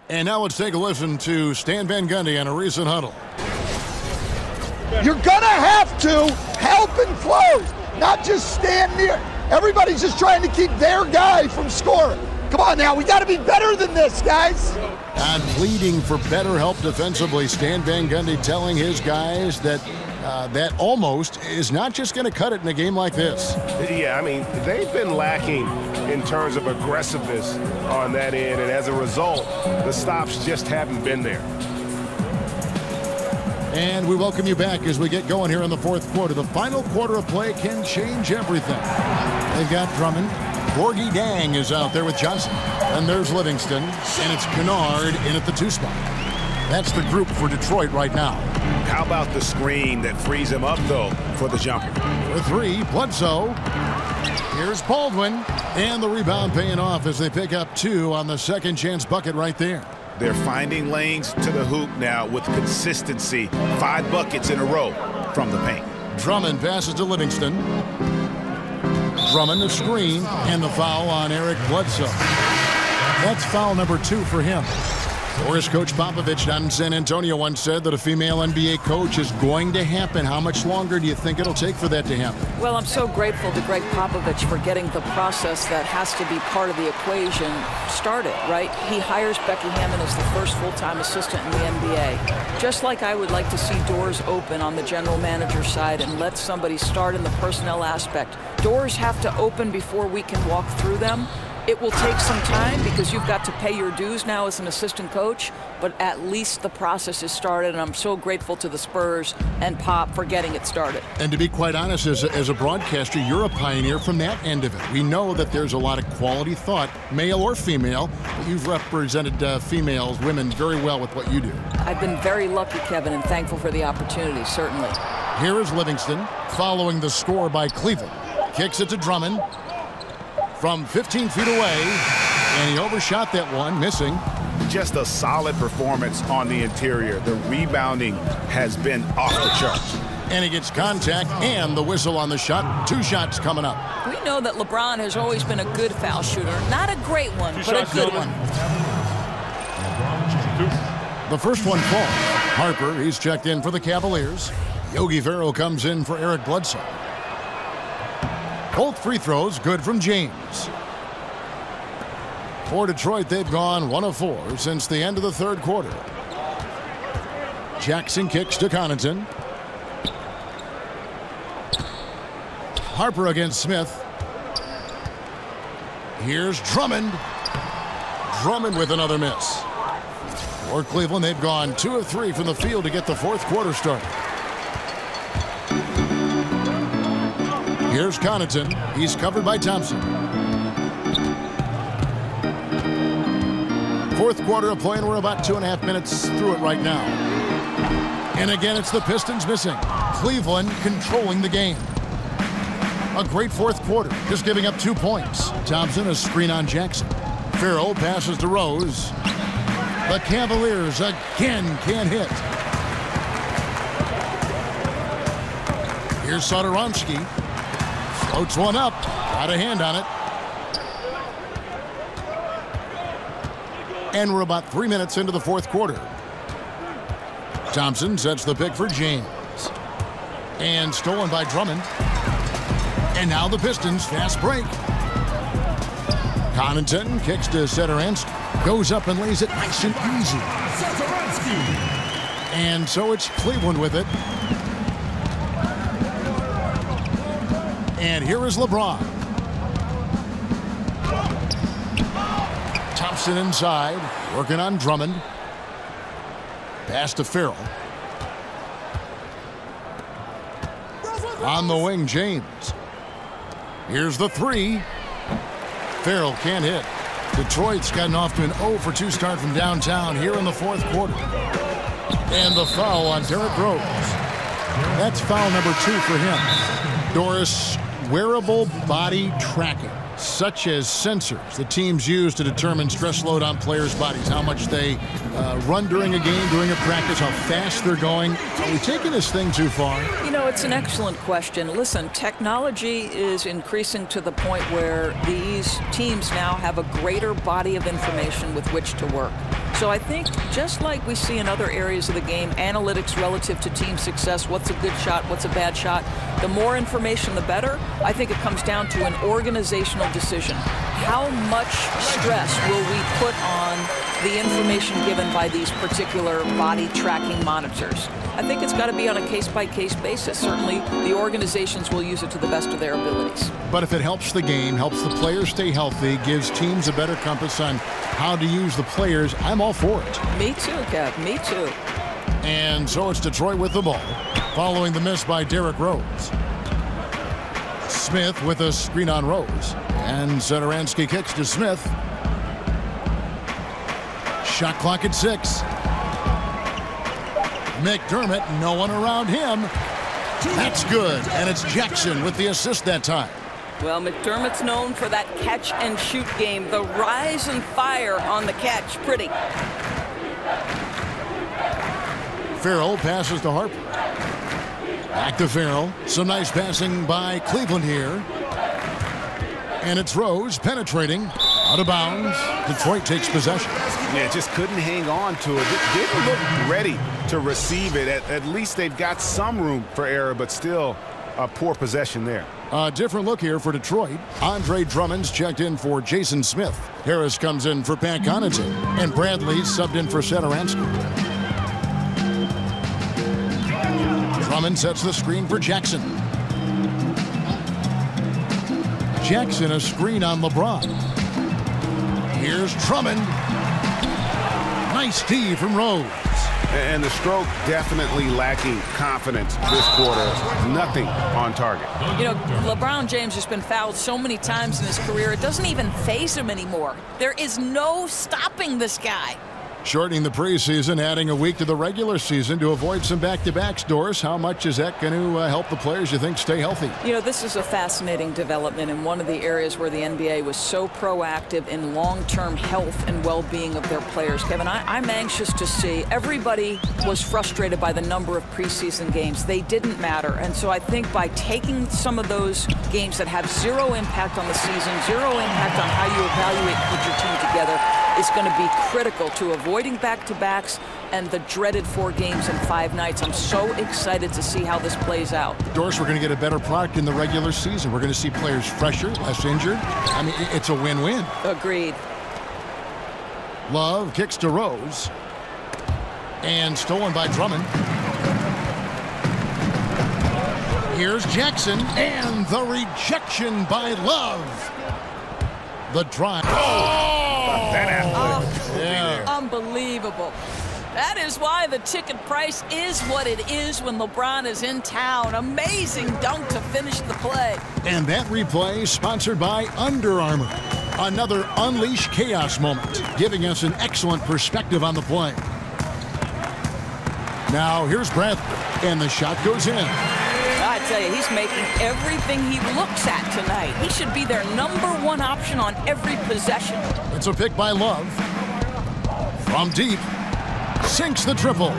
And now let's take a listen to Stan Van Gundy on a recent huddle. You're going to have to help and close, not just stand near. Everybody's just trying to keep their guy from scoring. Come on now, we got to be better than this, guys. And pleading for better help defensively, Stan Van Gundy telling his guys that that almost is not just going to cut it in a game like this. Yeah, I mean, they've been lacking in terms of aggressiveness on that end, and as a result, the stops just haven't been there. And we welcome you back as we get going here in the fourth quarter. The final quarter of play can change everything. They've got Drummond. Gorgie Dang is out there with Johnson. And there's Livingston. And it's Kennard in at the 2 spot. That's the group for Detroit right now. How about the screen that frees him up, though, for the jumper? For 3, Bledsoe. Here's Baldwin. And the rebound paying off as they pick up 2 on the second chance bucket right there. They're finding lanes to the hoop now with consistency. 5 buckets in a row from the paint. Drummond passes to Livingston. Drummond the screen and the foul on Eric Bledsoe. That's foul number 2 for him. Forest coach Popovich down in San Antonio once said that a female NBA coach is going to happen. How much longer do you think it'll take for that to happen? Well, I'm so grateful to Greg Popovich for getting the process that has to be part of the equation started, right? He hires Becky Hammon as the first full-time assistant in the NBA. Just like I would like to see doors open on the general manager side and let somebody start in the personnel aspect. Doors have to open before we can walk through them. It will take some time because you've got to pay your dues now as an assistant coach, but at least the process is started, and I'm so grateful to the Spurs and Pop for getting it started. And to be quite honest, as a broadcaster, you're a pioneer from that end of it. We know that there's a lot of quality thought, male or female, but you've represented females, women very well with what you do. I've been very lucky, Kevin, and thankful for the opportunity, certainly. Here is Livingston, following the score by Cleveland. Kicks it to Drummond. From 15 feet away, and he overshot that one, missing. Just a solid performance on the interior. The rebounding has been off the charts. And he gets contact and the whistle on the shot. 2 shots coming up. We know that LeBron has always been a good foul shooter. Not a great one, but a good one. The first one falls. Harper, he's checked in for the Cavaliers. Yogi Ferrell comes in for Eric Bledsoe. Both free throws good from James. For Detroit, they've gone 1 of 4 since the end of the third quarter. Jackson kicks to Connaughton. Harper against Smith. Here's Drummond. Drummond with another miss. For Cleveland, they've gone 2 of 3 from the field to get the fourth quarter started. Here's Connaughton. He's covered by Thompson. Fourth quarter of play, and we're about 2.5 minutes through it right now. And again, it's the Pistons missing. Cleveland controlling the game. A great fourth quarter, just giving up 2 points. Thompson, a screen on Jackson. Farrell passes to Rose. The Cavaliers again can't hit. Here's Satoransky. Floats one up. Got a hand on it. And we're about 3 minutes into the fourth quarter. Thompson sets the pick for James. And stolen by Drummond. And now the Pistons fast break. Connaughton kicks to Satoransky. Goes up and lays it nice and easy. And so it's Cleveland with it. And here is LeBron. Thompson inside, working on Drummond. Pass to Farrell. On the wing, James. Here's the three. Farrell can't hit. Detroit's gotten off to an 0-for-2 start from downtown here in the fourth quarter. And the foul on Derrick Rose. That's foul number 2 for him. Doris, wearable body tracking, such as sensors that teams use to determine stress load on players' bodies, how much they run during a game, during a practice, how fast they're going. Are we taking this thing too far? You know, it's an excellent question. Listen, technology is increasing to the point where these teams now have a greater body of information with which to work. So I think just like we see in other areas of the game, analytics relative to team success, what's a good shot, what's a bad shot, the more information, the better. I think it comes down to an organizational decision. How much stress will we put on the information given by these particular body tracking monitors? I think it's got to be on a case-by-case basis. Certainly, the organizations will use it to the best of their abilities. But if it helps the game, helps the players stay healthy, gives teams a better compass on how to use the players, I'm all for it. Me too, Kev. Me too. And so it's Detroit with the ball, following the miss by Derrick Rose. Smith with a screen on Rose. And Satoransky kicks to Smith. Shot clock at 6. McDermott, no one around him. That's good, and it's Jackson with the assist that time. Well, McDermott's known for that catch-and-shoot game. The rise and fire on the catch. Pretty. Farrell passes to Harper. Back to Farrell. Some nice passing by Cleveland here. And it's Rose penetrating. Out of bounds. Detroit takes possession. Yeah, just couldn't hang on to it. Didn't look ready to receive it. At least they've got some room for error, but still a poor possession there. A different look here for Detroit. Andre Drummond's checked in for Jason Smith. Harris comes in for Pat Connaughton. And Bradley's subbed in for Satoransky. Drummond sets the screen for Jackson. Jackson a screen on LeBron. Here's Drummond. Nice D from Rose. And the stroke definitely lacking confidence this quarter. Nothing on target. You know, LeBron James has been fouled so many times in his career, it doesn't even faze him anymore. There is no stopping this guy. Shortening the preseason, adding a week to the regular season to avoid some back-to-backs. Doris, how much is that going to help the players, you think, stay healthy? You know, this is a fascinating development in one of the areas where the NBA was so proactive in long-term health and well-being of their players. Kevin, I'm anxious to see. Everybody was frustrated by the number of preseason games. They didn't matter. And so I think by taking some of those games that have zero impact on the season, zero impact on how you evaluate and put your team together, is going to be critical to avoiding back-to-backs and the dreaded 4 games in 5 nights. I'm so excited to see how this plays out. Doris, we're going to get a better product in the regular season. We're going to see players fresher, less injured. I mean, it's a win-win. Agreed. Love kicks to Rose. And stolen by Drummond. Here's Jackson. And the rejection by Love. The drive. Unbelievable. That is why the ticket price is what it is when LeBron is in town. Amazing dunk to finish the play. And that replay sponsored by Under Armour. Another Unleash Chaos moment, giving us an excellent perspective on the play. Now here's Bradley, and the shot goes in. I tell you, he's making everything he looks at tonight. He should be their #1 option on every possession. It's a pick by Love. From deep, sinks the triple.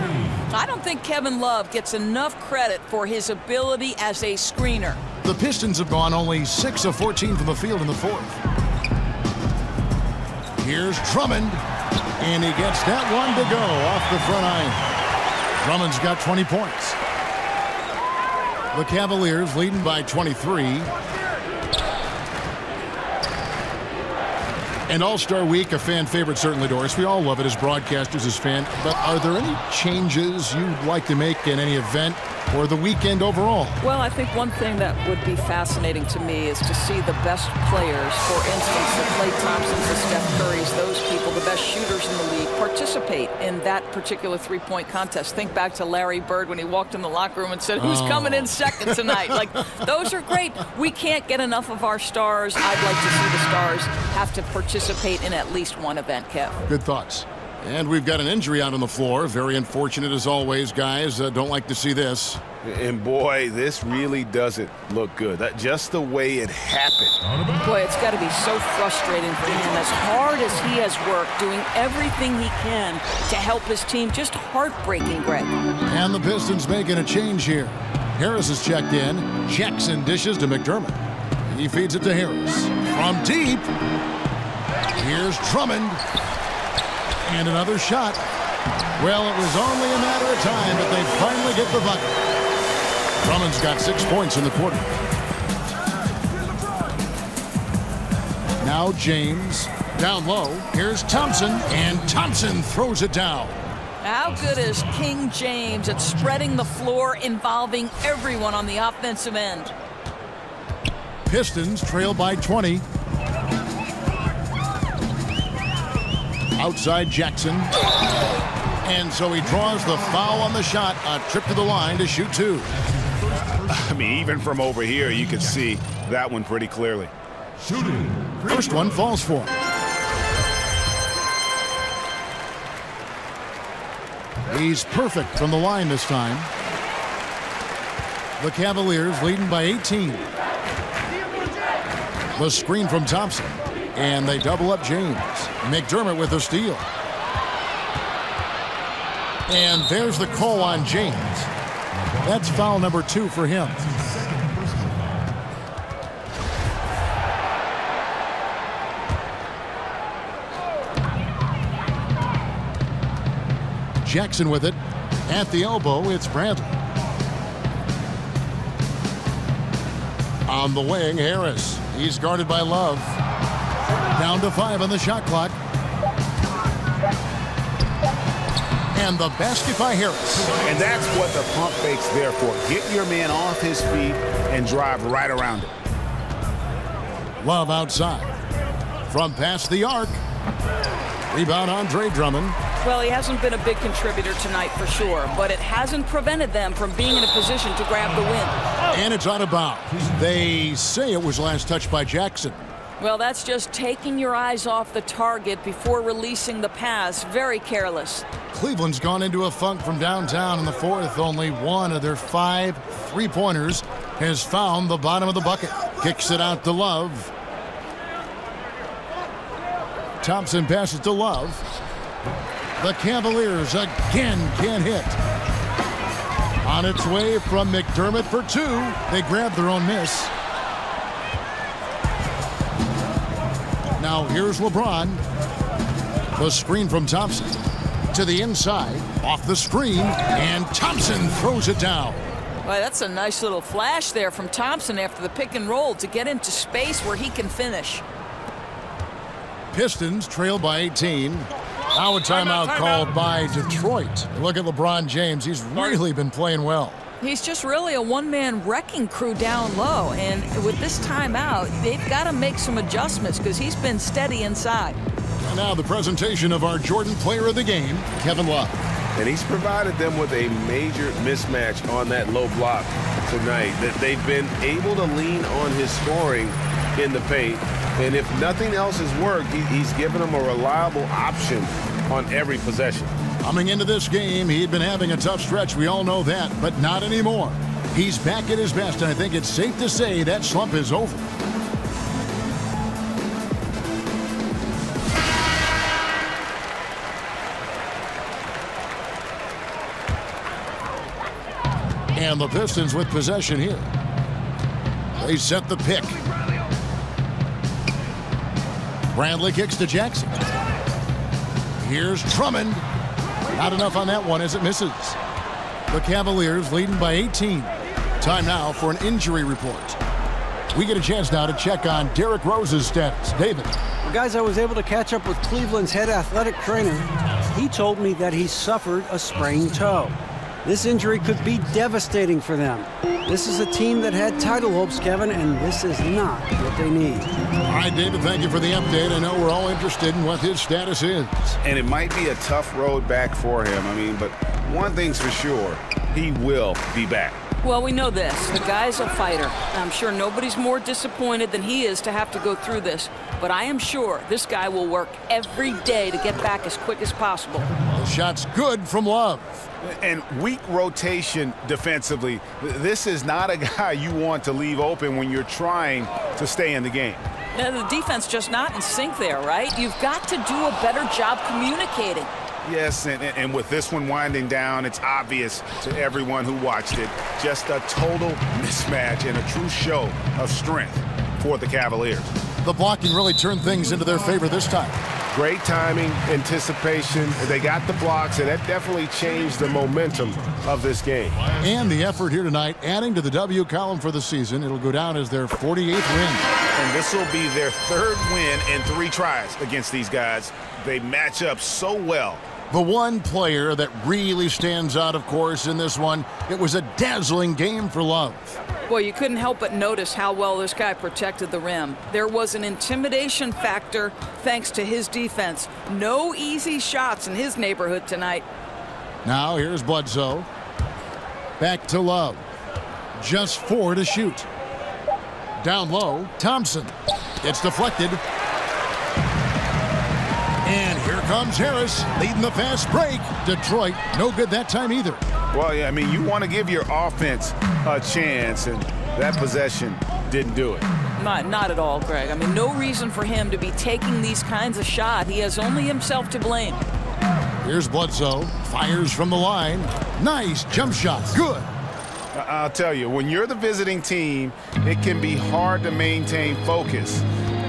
I don't think Kevin Love gets enough credit for his ability as a screener. The Pistons have gone only 6 of 14 from the field in the fourth. Here's Drummond, and he gets that one to go off the front iron. Drummond's got 20 points. The Cavaliers leading by 23. And All-Star Week, a fan favorite certainly, Doris. We all love it as broadcasters, as fans. But are there any changes you'd like to make in any event or the weekend overall? Well, I think one thing that would be fascinating to me is to see the best players, for instance, the Klay Thompsons, the Steph Currys, those people, the best shooters in the league, participate in that particular three-point contest. Think back to Larry Bird when he walked in the locker room and said, who's coming in second tonight? Like, those are great. We can't get enough of our stars. I'd like to see the stars have to participate in at least one event, Kev. Good thoughts. And we've got an injury out on the floor. Very unfortunate as always, guys. Don't like to see this. And boy, this really doesn't look good. Just the way it happened. Boy, it's got to be so frustrating for him. As hard as he has worked, doing everything he can to help his team, just heartbreaking, Greg. And the Pistons making a change here. Harris is checked in. Jackson dishes to McDermott. He feeds it to Harris. From deep, here's Drummond. And another shot. Well, it was only a matter of time, but they finally get the bucket. Drummond's got 6 points in the quarter. Now James down low. Here's Thompson, and Thompson throws it down. How good is King James at spreading the floor, involving everyone on the offensive end? Pistons trail by 20. Outside Jackson. And so he draws the foul on the shot. A trip to the line to shoot two. I mean, even from over here, you can see that one pretty clearly. Shooting. First one falls for him. He's perfect from the line this time. The Cavaliers leading by 18. The screen from Thompson. And they double up James. McDermott with the steal. And there's the call on James. That's foul number 2 for him. Jackson with it. At the elbow, it's Bradley. On the wing, Harris. He's guarded by Love. Down to 5 on the shot clock. And the basket by Harris. And that's what the pump fake's there for. Get your man off his feet and drive right around it. Love outside. From past the arc. Rebound Andre Drummond. Well, he hasn't been a big contributor tonight for sure, but it hasn't prevented them from being in a position to grab the win. And it's out of bounds. They say it was last touched by Jackson. Well, that's just taking your eyes off the target before releasing the pass. Very careless. Cleveland's gone into a funk from downtown in the fourth. Only one of their 5 3-pointers has found the bottom of the bucket. Kicks it out to Love. Thompson passes to Love. The Cavaliers again can't hit. On its way from McDermott for 2. They grab their own miss. Now here's LeBron. The screen from Thompson. To the inside. Off the screen. And Thompson throws it down. Well, that's a nice little flash there from Thompson after the pick and roll to get into space where he can finish. Pistons trail by 18. Now a timeout called by Detroit. Look at LeBron James. He's really been playing well. He's just really a one-man wrecking crew down low. And with this timeout, they've got to make some adjustments because he's been steady inside. And now the presentation of our Jordan Player of the Game, Kevin Love. And he's provided them with a major mismatch on that low block tonight. That they've been able to lean on his scoring in the paint. And if nothing else has worked, he's given them a reliable option on every possession. Coming into this game, he'd been having a tough stretch. We all know that, but not anymore. He's back at his best, and I think it's safe to say that slump is over. And the Pistons with possession here. They set the pick. Bradley kicks to Jackson. Here's Drummond. Not enough on that one as it misses. The Cavaliers leading by 18. Time now for an injury report. We get a chance now to check on Derrick Rose's status. David. Well, guys, I was able to catch up with Cleveland's head athletic trainer. He told me that he suffered a sprained toe. This injury could be devastating for them. This is a team that had title hopes, Kevin, and this is not what they need. All right, David, thank you for the update. I know we're all interested in what his status is. And it might be a tough road back for him. But one thing's for sure, he will be back. Well, we know this. The guy's a fighter. I'm sure nobody's more disappointed than he is to have to go through this. But I am sure this guy will work every day to get back as quick as possible. The shot's good from Love. And weak rotation defensively. This is not a guy you want to leave open when you're trying to stay in the game. Now, the defense just not in sync there, right? You've got to do a better job communicating. Yes, and with this one winding down, it's obvious to everyone who watched it. Just a total mismatch and a true show of strength for the Cavaliers. The blocking really turned things into their favor this time. Great timing, anticipation. They got the blocks, and that definitely changed the momentum of this game. And the effort here tonight, adding to the W column for the season. It'll go down as their 48th win. And this will be their third win in 3 tries against these guys. They match up so well. The one player that really stands out, of course, in this one, it was a dazzling game for Love. Well, you couldn't help but notice how well this guy protected the rim. There was an intimidation factor thanks to his defense. No easy shots in his neighborhood tonight. Now here's Bledsoe. Back to Love. Just 4 to shoot. Down low, Thompson. It's deflected. And here comes Harris, leading the fast break. Detroit, no good that time either. Well, yeah, you want to give your offense a chance, and that possession didn't do it. Not at all, Greg. No reason for him to be taking these kinds of shots. He has only himself to blame. Here's Bledsoe, fires from the line. Nice jump shot, good. I'll tell you, when you're the visiting team, it can be hard to maintain focus,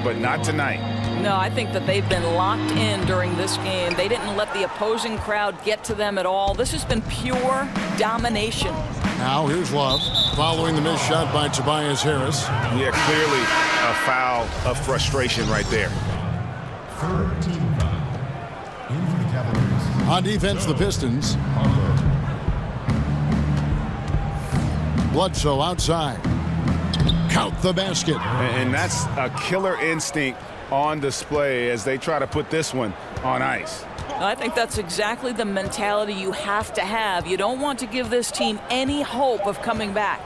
but not tonight. No, I think that they've been locked in during this game. They didn't let the opposing crowd get to them at all. This has been pure domination. Now here's Love, following the missed shot by Tobias Harris. Yeah, clearly a foul of frustration right there. Third team foul. In for the Cavaliers. On defense, the Pistons. Bledsoe outside. Count the basket. And that's a killer instinct on display as they try to put this one on ice. I think that's exactly the mentality you have to have. You don't want to give this team any hope of coming back.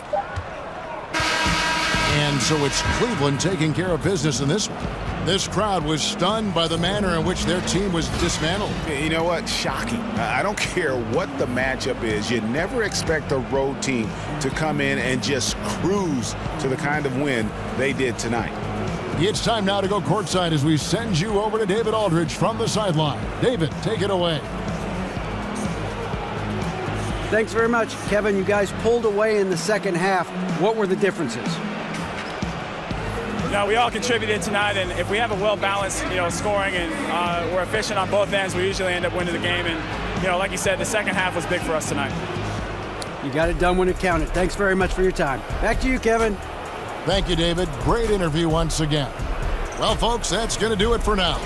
And so it's Cleveland taking care of business in this one. This crowd was stunned by the manner in which their team was dismantled. You know what? Shocking. I don't care what the matchup is. You never expect a road team to come in and just cruise to the kind of win they did tonight. It's time now to go courtside as we send you over to David Aldridge from the sideline. David, take it away. Thanks very much, Kevin. You guys pulled away in the second half. What were the differences? We all contributed tonight, and if we have a well-balanced, scoring and we're efficient on both ends, we usually end up winning the game. And, like you said, the second half was big for us tonight. You got it done when it counted. Thanks very much for your time. Back to you, Kevin. Thank you, David. Great interview once again. Well, folks, that's going to do it for now.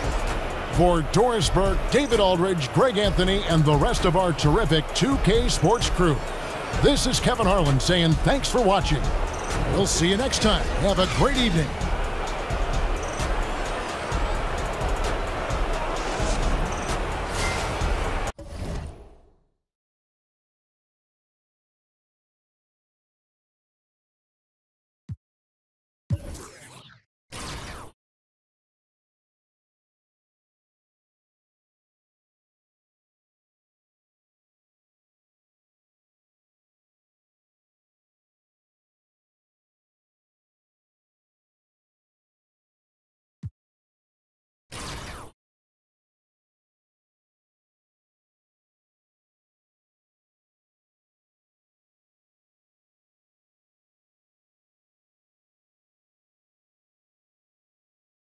For Doris Burke, David Aldridge, Greg Anthony, and the rest of our terrific 2K Sports crew, this is Kevin Harlan saying thanks for watching. We'll see you next time. Have a great evening.